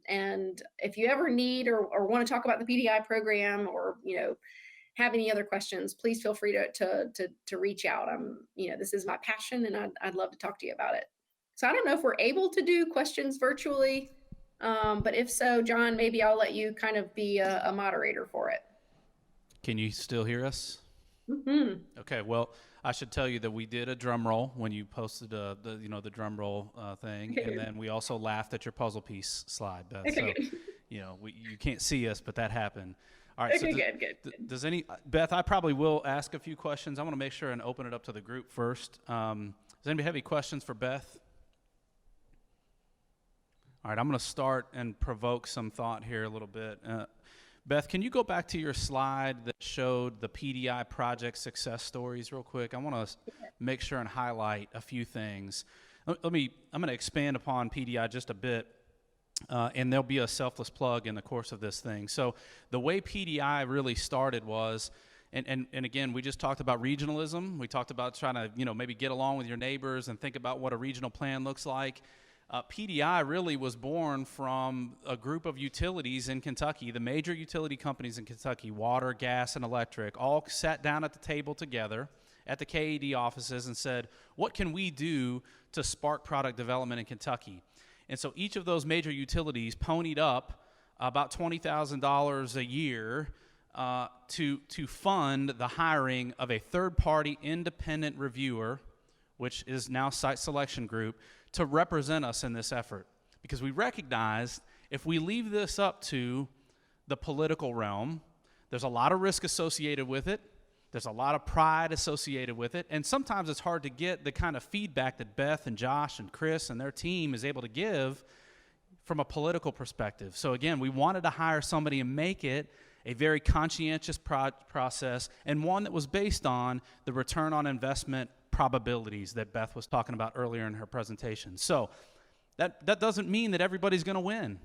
And if you ever need or want to talk about the PDI program or, have any other questions, please feel free to reach out. This is my passion and I'd love to talk to you about it. So I don't know if we're able to do questions virtually. But if so, John, maybe I'll let you kind of be a moderator for it. Can you still hear us? Mm-hmm. Okay, well, I should tell you that we did a drum roll when you posted the drum roll thing, and then we also laughed at your puzzle piece slide, Beth. Okay. So, you can't see us, but that happened. All right. Okay, So good. Beth? I probably will ask a few questions. I want to make sure and open it up to the group first. Does anybody have any questions for Beth? All right, I'm going to start and provoke some thought here a little bit. Beth, can you go back to your slide that showed the PDI project success stories real quick? I want to make sure and highlight a few things. I'm going to expand upon PDI just a bit, and there'll be a selfless plug in the course of this thing. So the way PDI really started was, and again, we just talked about regionalism. We talked about trying to, maybe get along with your neighbors and think about what a regional plan looks like. PDI really was born from a group of utilities in Kentucky. The major utility companies in Kentucky, water, gas, and electric, all sat down at the table together at the KAD offices and said, what can we do to spark product development in Kentucky? And so each of those major utilities ponied up about $20,000 a year to fund the hiring of a third-party independent reviewer, which is now Site Selection Group, to represent us in this effort. Because we recognized if we leave this up to the political realm, there's a lot of risk associated with it. There's a lot of pride associated with it. And sometimes it's hard to get the kind of feedback that Beth and Josh and Chris and their team is able to give from a political perspective. So again, we wanted to hire somebody and make it a very conscientious process and one that was based on the return on investment probabilities that Beth was talking about earlier in her presentation. So that doesn't mean that everybody's going to win.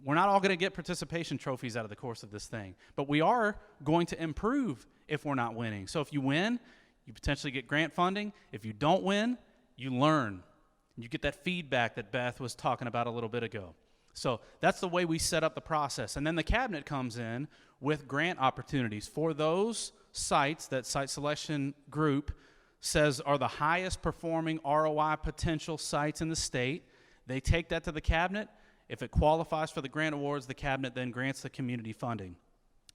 We're not all going to get participation trophies out of the course of this thing, but we are going to improve if we're not winning. So if you win, you potentially get grant funding. If you don't win, you learn. You get that feedback that Beth was talking about a little bit ago. So that's the way we set up the process. And then the cabinet comes in with grant opportunities for those sites that Site Selection Group says are the highest performing ROI potential sites in the state. They take that to the cabinet. If it qualifies for the grant awards, the cabinet then grants the community funding.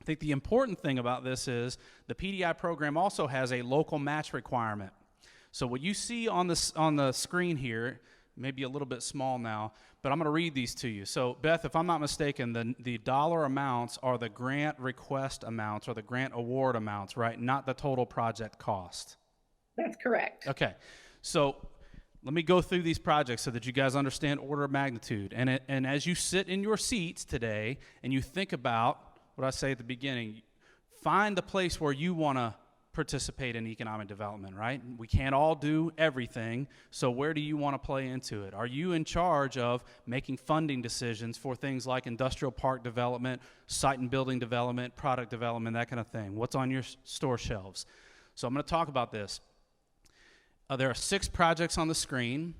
I think the important thing about this is the PDI program also has a local match requirement. So what you see on the screen here, maybe a little bit small now, but I'm going to read these to you. So Beth, if I'm not mistaken, the dollar amounts are the grant request amounts or the grant award amounts, right? Not the total project cost. That's correct. Okay, so let me go through these projects so that you guys understand order of magnitude. And as you sit in your seats today and you think about what I say at the beginning, find the place where you want to participate in economic development, right? We can't all do everything, so where do you want to play into it? Are you in charge of making funding decisions for things like industrial park development, site and building development, product development, that kind of thing? What's on your store shelves? So I'm going to talk about this. There are 6 projects on the screen.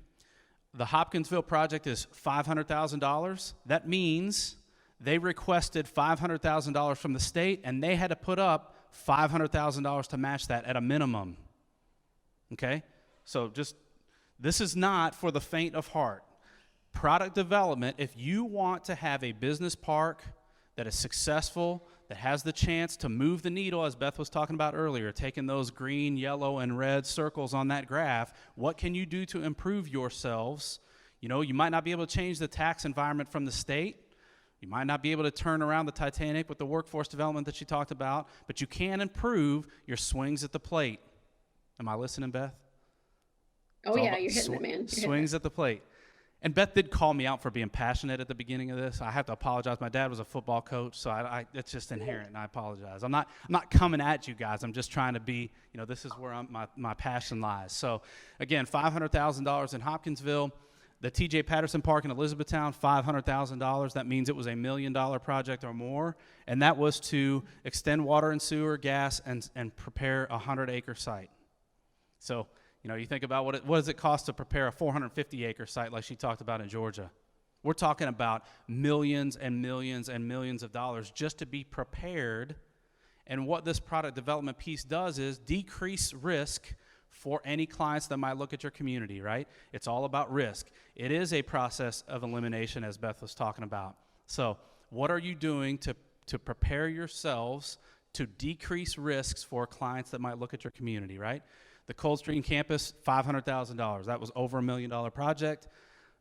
The Hopkinsville project is $500,000. That means they requested $500,000 from the state, and they had to put up $500,000 to match that at a minimum. Okay? So this is not for the faint of heart. Product development, if you want to have a business park that is successful, that has the chance to move the needle, as Beth was talking about earlier, taking those green, yellow, and red circles on that graph, what can you do to improve yourselves? You know, you might not be able to change the tax environment from the state. You might not be able to turn around the Titanic with the workforce development that she talked about, but you can improve your swings at the plate. Am I listening, Beth? Oh yeah, you're hitting it, man. You're Swings at the plate. And Beth did call me out for being passionate at the beginning of this. I have to apologize. My dad was a football coach, so it's just inherent, and I apologize. I'm not coming at you guys. I'm just trying to be, you know, this is where my passion lies. So, again, $500,000 in Hopkinsville. The T.J. Patterson Park in Elizabethtown, $500,000. That means it was $1 million project or more, and that was to extend water and sewer, gas, and prepare a 100-acre site. So, you know, you think about what does it cost to prepare a 450-acre site like she talked about in Georgia? We're talking about millions and millions and millions of dollars just to be prepared. And what this product development piece does is decrease risk for any clients that might look at your community, right? It's all about risk. It is a process of elimination, as Beth was talking about. So what are you doing to prepare yourselves to decrease risks for clients that might look at your community, right? The Coldstream campus, $500,000. That was over $1 million project.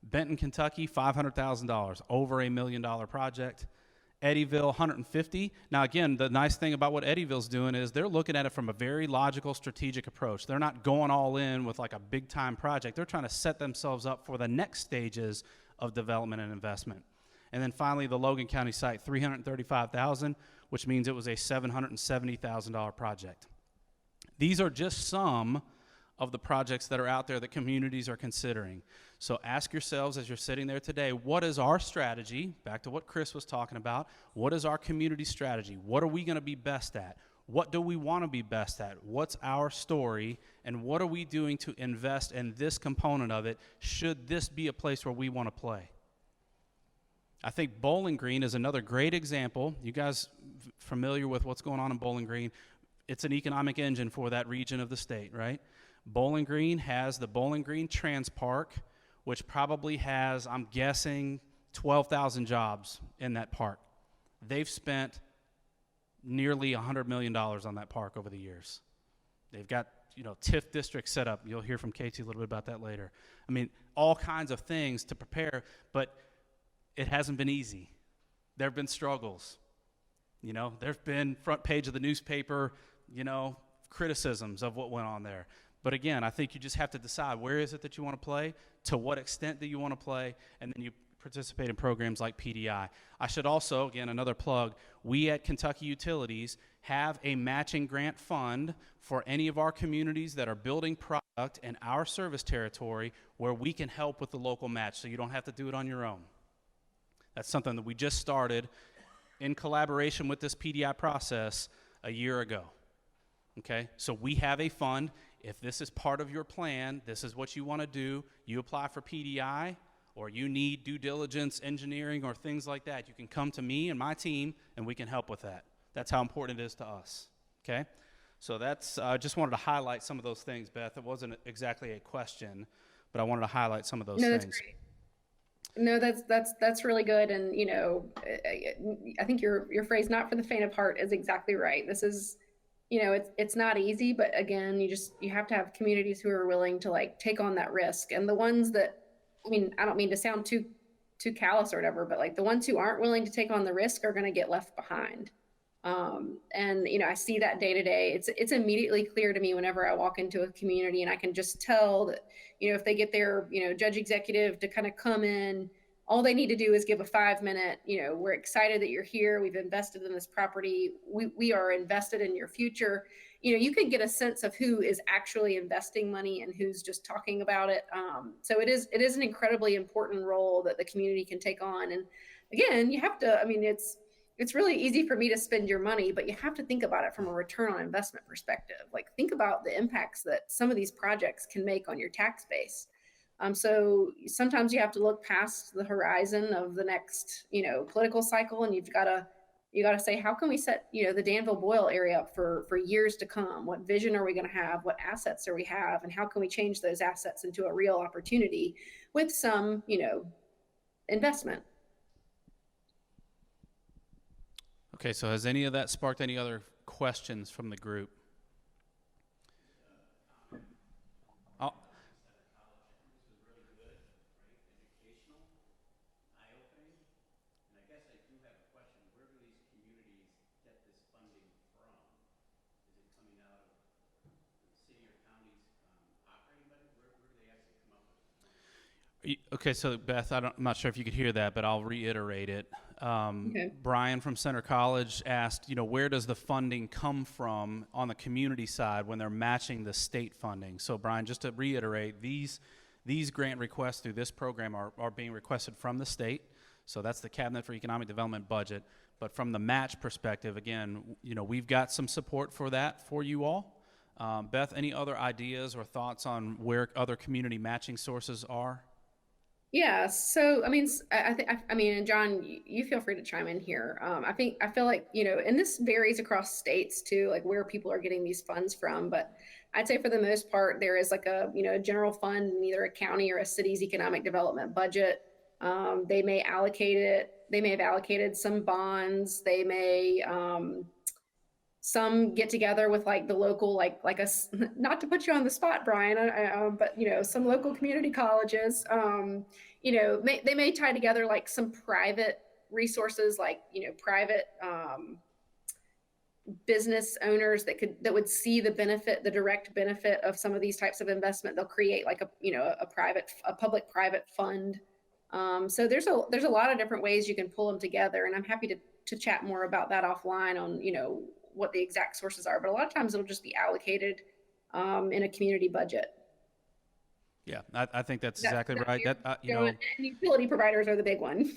Benton, Kentucky, $500,000, over $1 million project. Eddyville, $150,000. Now, again, the nice thing about what Eddyville's doing is they're looking at it from a very logical, strategic approach. They're not going all in with like a big-time project. They're trying to set themselves up for the next stages of development and investment. And then finally, the Logan County site, $335,000, which means it was a $770,000 project. These are just some of the projects that are out there that communities are considering. So ask yourselves as you're sitting there today, what is our strategy? Back to what Chris was talking about. What is our community strategy? What are we going to be best at? What do we want to be best at? What's our story? And what are we doing to invest in this component of it? Should this be a place where we want to play? I think Bowling Green is another great example. You guys familiar with what's going on in Bowling Green? It's an economic engine for that region of the state, right? Bowling Green has the Bowling Green Trans Park, which probably has, I'm guessing, 12,000 jobs in that park. They've spent nearly $100 million on that park over the years. They've got, TIF districts set up. You'll hear from Katie a little bit about that later. I mean, all kinds of things to prepare, but it hasn't been easy. There have been struggles. There've been front page of the newspaper, criticisms of what went on there. But again, I think you just have to decide where is it that you want to play, to what extent do you want to play, and then you participate in programs like PDI. I should also, again, another plug, we at Kentucky Utilities have a matching grant fund for any of our communities that are building product in our service territory where we can help with the local match so you don't have to do it on your own. That's something that we just started in collaboration with this PDI process a year ago. Okay, so we have a fund. If this is part of your plan, this is what you want to do, you apply for PDI, or you need due diligence, engineering, or things like that, you can come to me and my team, and we can help with that. That's how important it is to us, okay? So that's, I just wanted to highlight some of those things, Beth. It wasn't exactly a question, but I wanted to highlight some of those things. That's great. No, that's really good. And, I think your phrase, not for the faint of heart, is exactly right. This is, it's not easy, but again, you have to have communities who are willing to take on that risk. And the ones that, I don't mean to sound too callous or whatever, but the ones who aren't willing to take on the risk are going to get left behind. And I see that day to day. It's immediately clear to me whenever I walk into a community, and I can just tell that, if they get their, judge executive to kind of come in, all they need to do is give a 5-minute, we're excited that you're here. We've invested in this property. We are invested in your future. You can get a sense of who is actually investing money and who's just talking about it. So it is an incredibly important role that the community can take on. And again, you have to, it's really easy for me to spend your money, but you have to think about it from a return on investment perspective. Think about the impacts that some of these projects can make on your tax base. So sometimes you have to look past the horizon of the next, political cycle, and you've got to, you got to say, how can we set, the Danville Boyle area up for years to come? What vision are we going to have? What assets do we have? And how can we change those assets into a real opportunity with some, investment? Okay, so has any of that sparked any other questions from the group? Oh, okay, so Beth, I'm not sure if you could hear that, but I'll reiterate it. Okay. Brian from Center College asked, where does the funding come from on the community side when they're matching the state funding? So Brian, just to reiterate, these grant requests through this program are being requested from the state. So that's the Cabinet for Economic Development budget. But from the match perspective, again, we've got some support for that for you all. Beth, any other ideas or thoughts on where other community matching sources are? Yeah, so I mean, I mean, and John, you feel free to chime in here. I feel like and this varies across states too, like where people are getting these funds from. But I'd say for the most part, there is like a a general fund in either a county or a city's economic development budget. They may allocate it. They may have allocated some bonds. They may some get together with like the local not to put you on the spot, Brian, but some local community colleges they may tie together like some private resources, like private business owners that would see the direct benefit of some of these types of investment. They'll create like a public private fund. So there's a lot of different ways you can pull them together, and I'm happy to chat more about that offline on what the exact sources are, but a lot of times it'll just be allocated in a community budget. Yeah, I think that's exactly right. And utility providers are the big one.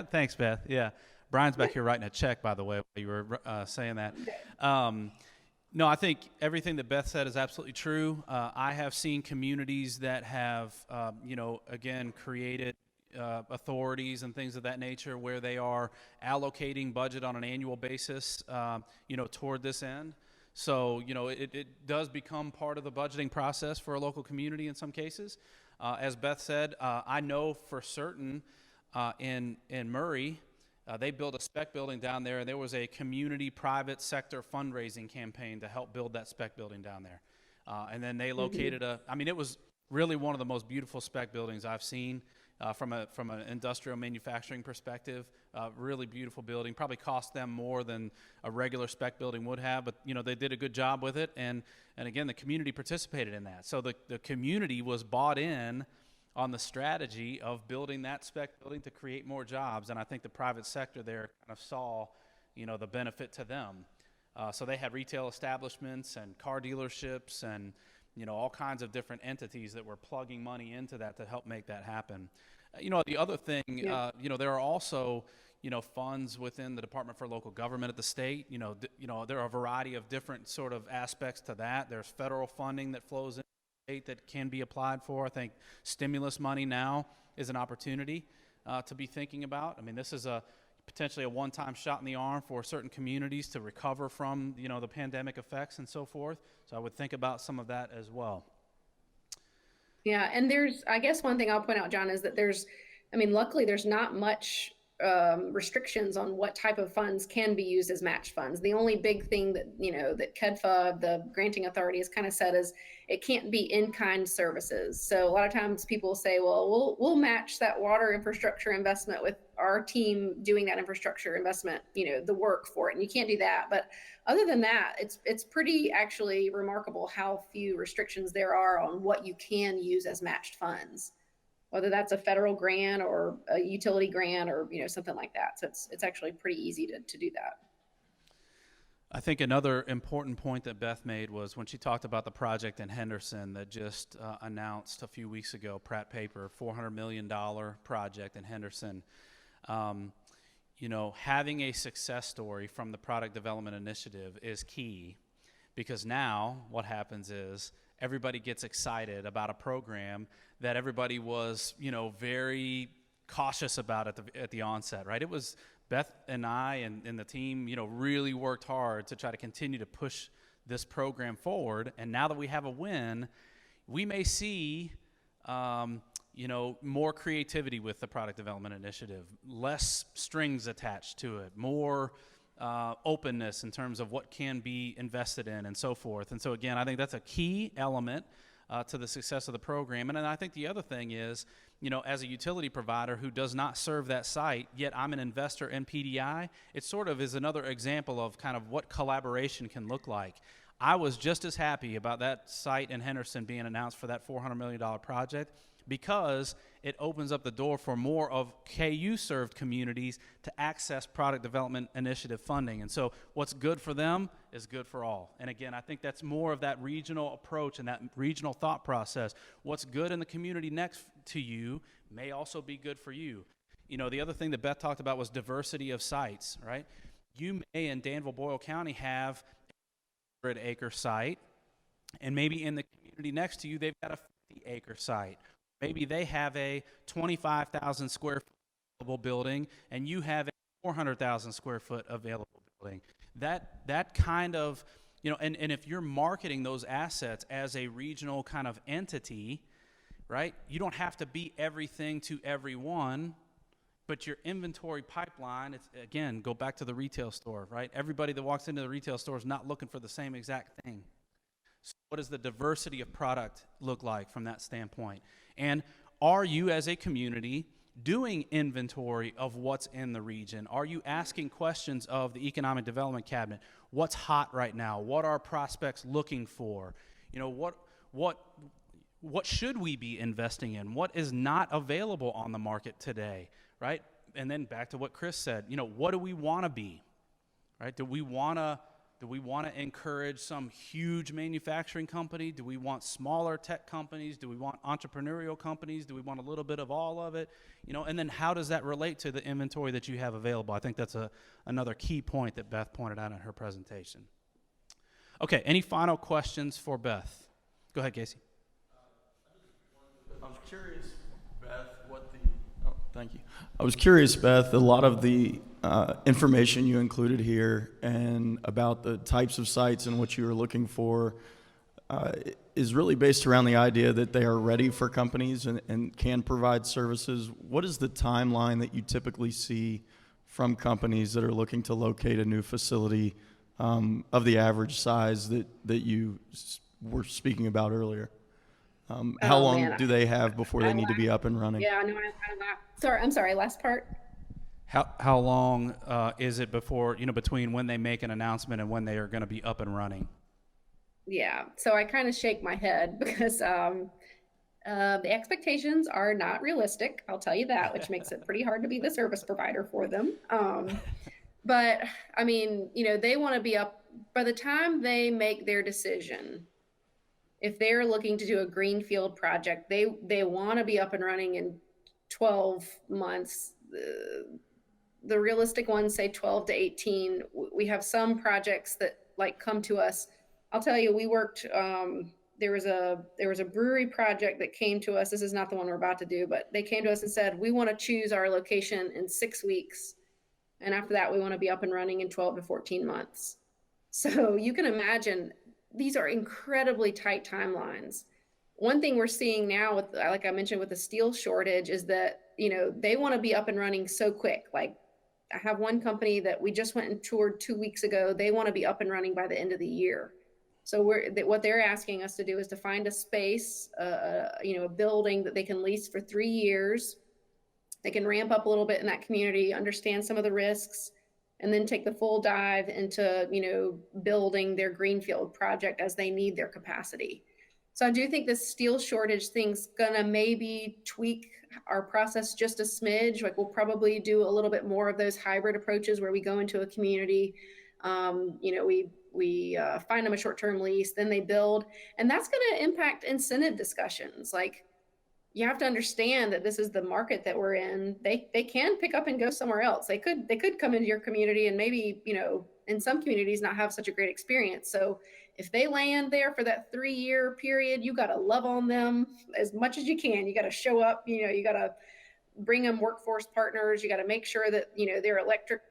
Thanks, Beth. Yeah, Brian's back here writing a check, by the way, while you were saying that. No, I think everything that Beth said is absolutely true. I have seen communities that have, again, created authorities and things of that nature where they are allocating budget on an annual basis, toward this end. So, it does become part of the budgeting process for a local community in some cases. As Beth said, I know for certain in Murray, they built a spec building down there, and there was a community private sector fundraising campaign to help build that spec building down there. And then they located it was really one of the most beautiful spec buildings I've seen. From an industrial manufacturing perspective, really beautiful building. Probably cost them more than a regular spec building would have, but they did a good job with it. And again, the community participated in that. So the community was bought in on the strategy of building that spec building to create more jobs. And I think the private sector there kind of saw, the benefit to them. So they had retail establishments and car dealerships and all kinds of different entities that were plugging money into that to help make that happen. The other thing, there are also, funds within the Department for Local Government at the state. There are a variety of different sort of aspects to that. There's federal funding that flows in the state that can be applied for. I think stimulus money now is an opportunity to be thinking about. I mean, this is potentially a one-time shot in the arm for certain communities to recover from, the pandemic effects and so forth. So I would think about some of that as well. Yeah, and I guess one thing I'll point out, John, is that luckily there's not much restrictions on what type of funds can be used as match funds. The only big thing that, that KEDFA, the granting authority, has kind of said is it can't be in-kind services. So a lot of times people say, well, we'll match that water infrastructure investment with our team doing that infrastructure investment, the work for it. And you can't do that. But other than that, it's pretty actually remarkable how few restrictions there are on what you can use as matched funds, whether that's a federal grant or a utility grant or something like that. So it's actually pretty easy to do that. I think another important point that Beth made was when she talked about the project in Henderson that just announced a few weeks ago, Pratt Paper, $400 million project in Henderson. Having a success story from the product development initiative is key, because now what happens is everybody gets excited about a program that everybody was, very cautious about at the onset, right? It was Beth and I and the team, really worked hard to try to continue to push this program forward. And now that we have a win, we may see, more creativity with the product development initiative, less strings attached to it, more openness in terms of what can be invested in and so forth. And so again, I think that's a key element to the success of the program. And then I think the other thing is, as a utility provider who does not serve that site, yet I'm an investor in PDI, it sort of is another example of kind of what collaboration can look like. I was just as happy about that site in Henderson being announced for that $400 million project, because it opens up the door for more of KU-served communities to access product development initiative funding. And so what's good for them is good for all. And again, I think that's more of that regional approach and that regional thought process. What's good in the community next to you may also be good for you. The other thing that Beth talked about was diversity of sites, right? You may in Danville-Boyle County have a 100-acre site, and maybe in the community next to you, they've got a 50-acre site. Maybe they have a 25,000 square foot available building, and you have a 400,000 square foot available building. That kind of, and if you're marketing those assets as a regional kind of entity, right, you don't have to be everything to everyone, but your inventory pipeline, it's, again, go back to the retail store, right? Everybody that walks into the retail store is not looking for the same exact thing. So what does the diversity of product look like from that standpoint? And are you as a community doing inventory of what's in the region? Are you asking questions of the Economic Development Cabinet? What's hot right now? What are prospects looking for? What should we be investing in? What is not available on the market today, right? And then back to what Chris said, what do we want to be, right? Do we want to encourage some huge manufacturing company? Do we want smaller tech companies? Do we want entrepreneurial companies? Do we want a little bit of all of it? And then how does that relate to the inventory that you have available? I think that's another key point that Beth pointed out in her presentation. Okay, any final questions for Beth? Go ahead, Casey. I was curious, Beth, thank you. I was curious, Beth, a lot of the information you included here and about the types of sites and what you were looking for is really based around the idea that they are ready for companies and can provide services. What is the timeline that you typically see from companies that are looking to locate a new facility of the average size that you were speaking about earlier? How long do they have before they need to be up and running? Yeah, no, I'm sorry, last part. How long is it before, between when they make an announcement and when they are going to be up and running? Yeah, so I kind of shake my head because the expectations are not realistic. I'll tell you that, which makes it pretty hard to be the service provider for them. But I mean, they want to be up by the time they make their decision. If they're looking to do a greenfield project, they want to be up and running in 12 months. The realistic ones say 12 to 18. We have some projects that come to us. I'll tell you, we worked, there was a brewery project that came to us. This is not the one we're about to do, but they came to us and said, we want to choose our location in 6 weeks. And after that, we want to be up and running in 12 to 14 months. So you can imagine these are incredibly tight timelines. One thing we're seeing now with, like I mentioned, with the steel shortage is that, they want to be up and running so quick. Like I have one company that we just went and toured 2 weeks ago. They want to be up and running by the end of the year. So what they're asking us to do is to find a space, a building that they can lease for 3 years. They can ramp up a little bit in that community, understand some of the risks, and then take the full dive into, building their greenfield project as they need their capacity. So I do think this steel shortage thing's gonna maybe tweak our process just a smidge. Like we'll probably do a little bit more of those hybrid approaches where we go into a community, we find them a short-term lease, then they build, and that's gonna impact incentive discussions. Like you have to understand that this is the market that we're in. They can pick up and go somewhere else. They could come into your community and maybe, in some communities not have such a great experience. So if they land there for that 3-year period, you got to love on them as much as you can. You got to show up, you got to bring them workforce partners. You got to make sure that, their electric,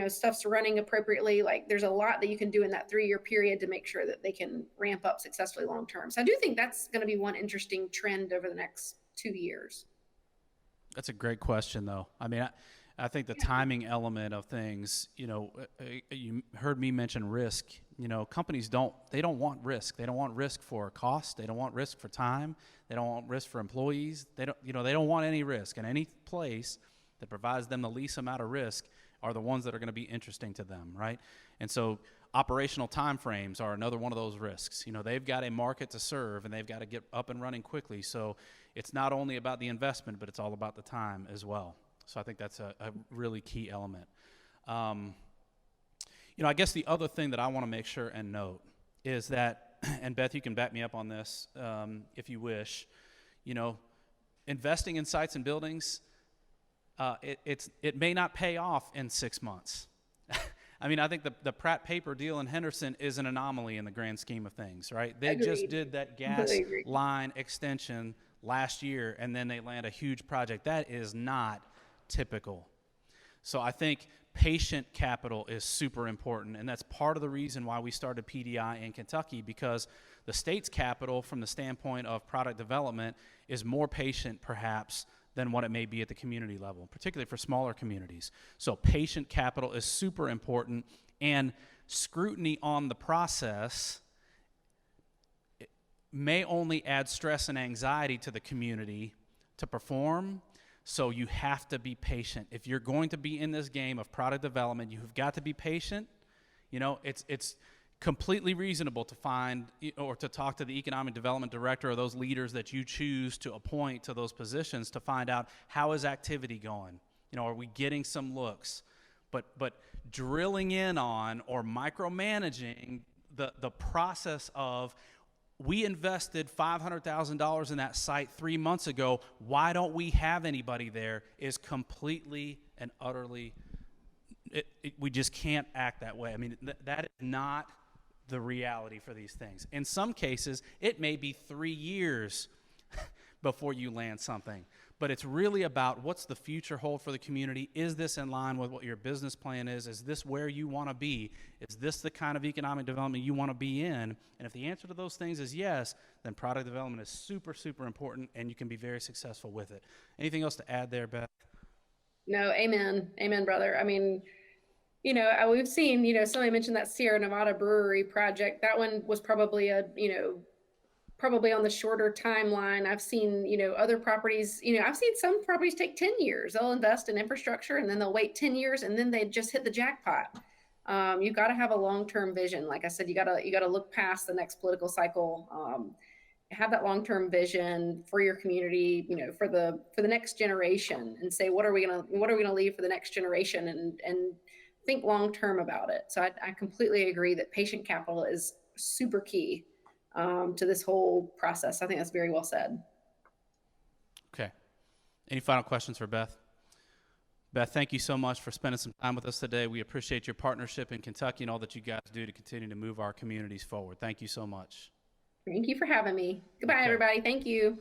stuff's running appropriately. Like there's a lot that you can do in that 3-year period to make sure that they can ramp up successfully long-term. So I do think that's going to be one interesting trend over the next 2 years. That's a great question, though. I mean, I think the timing element of things, you heard me mention risk. Companies don't want risk. They don't want risk for cost. They don't want risk for time. They don't want risk for employees. They don't want any risk. And any place that provides them the least amount of risk are the ones that are going to be interesting to them, right? And so operational timeframes are another one of those risks. They've got a market to serve, and they've got to get up and running quickly. So it's not only about the investment, but it's all about the time as well. So I think that's a really key element. I guess the other thing that I want to make sure and note is that, and Beth, you can back me up on this if you wish, investing in sites and buildings, it may not pay off in 6 months. I mean, I think the Pratt Paper deal in Henderson is an anomaly in the grand scheme of things, right? They Agreed. just did that gas line extension last year, and then they land a huge project. That is not typical. So I think patient capital is super important, and that's part of the reason why we started PDI in Kentucky, because the state's capital from the standpoint of product development is more patient perhaps than what it may be at the community level, particularly for smaller communities. So patient capital is super important, and scrutiny on the process may only add stress and anxiety to the community to perform. So you have to be patient. If you're going to be in this game of product development, you've got to be patient. It's completely reasonable to find or to talk to the economic development director or those leaders that you choose to appoint to those positions to find out, how is activity going? Are we getting some looks? But drilling in on or micromanaging the process of, we invested $500,000 in that site 3 months ago, why don't we have anybody there, is completely and utterly, we just can't act that way. I mean, that is not the reality for these things. In some cases, it may be 3 years before you land something. But it's really about, what's the future hold for the community? Is this in line with what your business plan is? Is this where you want to be? Is this the kind of economic development you want to be in? And if the answer to those things is yes, then product development is super, super important, and you can be very successful with it. Anything else to add there, Beth? No, amen. Amen, brother. I mean, we've seen, somebody mentioned that Sierra Nevada brewery project. That one was probably probably on the shorter timeline. I've seen, other properties, I've seen some properties take 10 years. They'll invest in infrastructure and then they'll wait 10 years and then they just hit the jackpot. You've got to have a long-term vision. Like I said, you got to look past the next political cycle. Have that long-term vision for your community, for the next generation, and say, what are we gonna leave for the next generation, and think long-term about it. So I completely agree that patient capital is super key to this whole process. I think that's very well said. Okay. Any final questions for Beth? Beth, thank you so much for spending some time with us today. We appreciate your partnership in Kentucky and all that you guys do to continue to move our communities forward. Thank you so much. Thank you for having me. Goodbye, everybody. Thank you.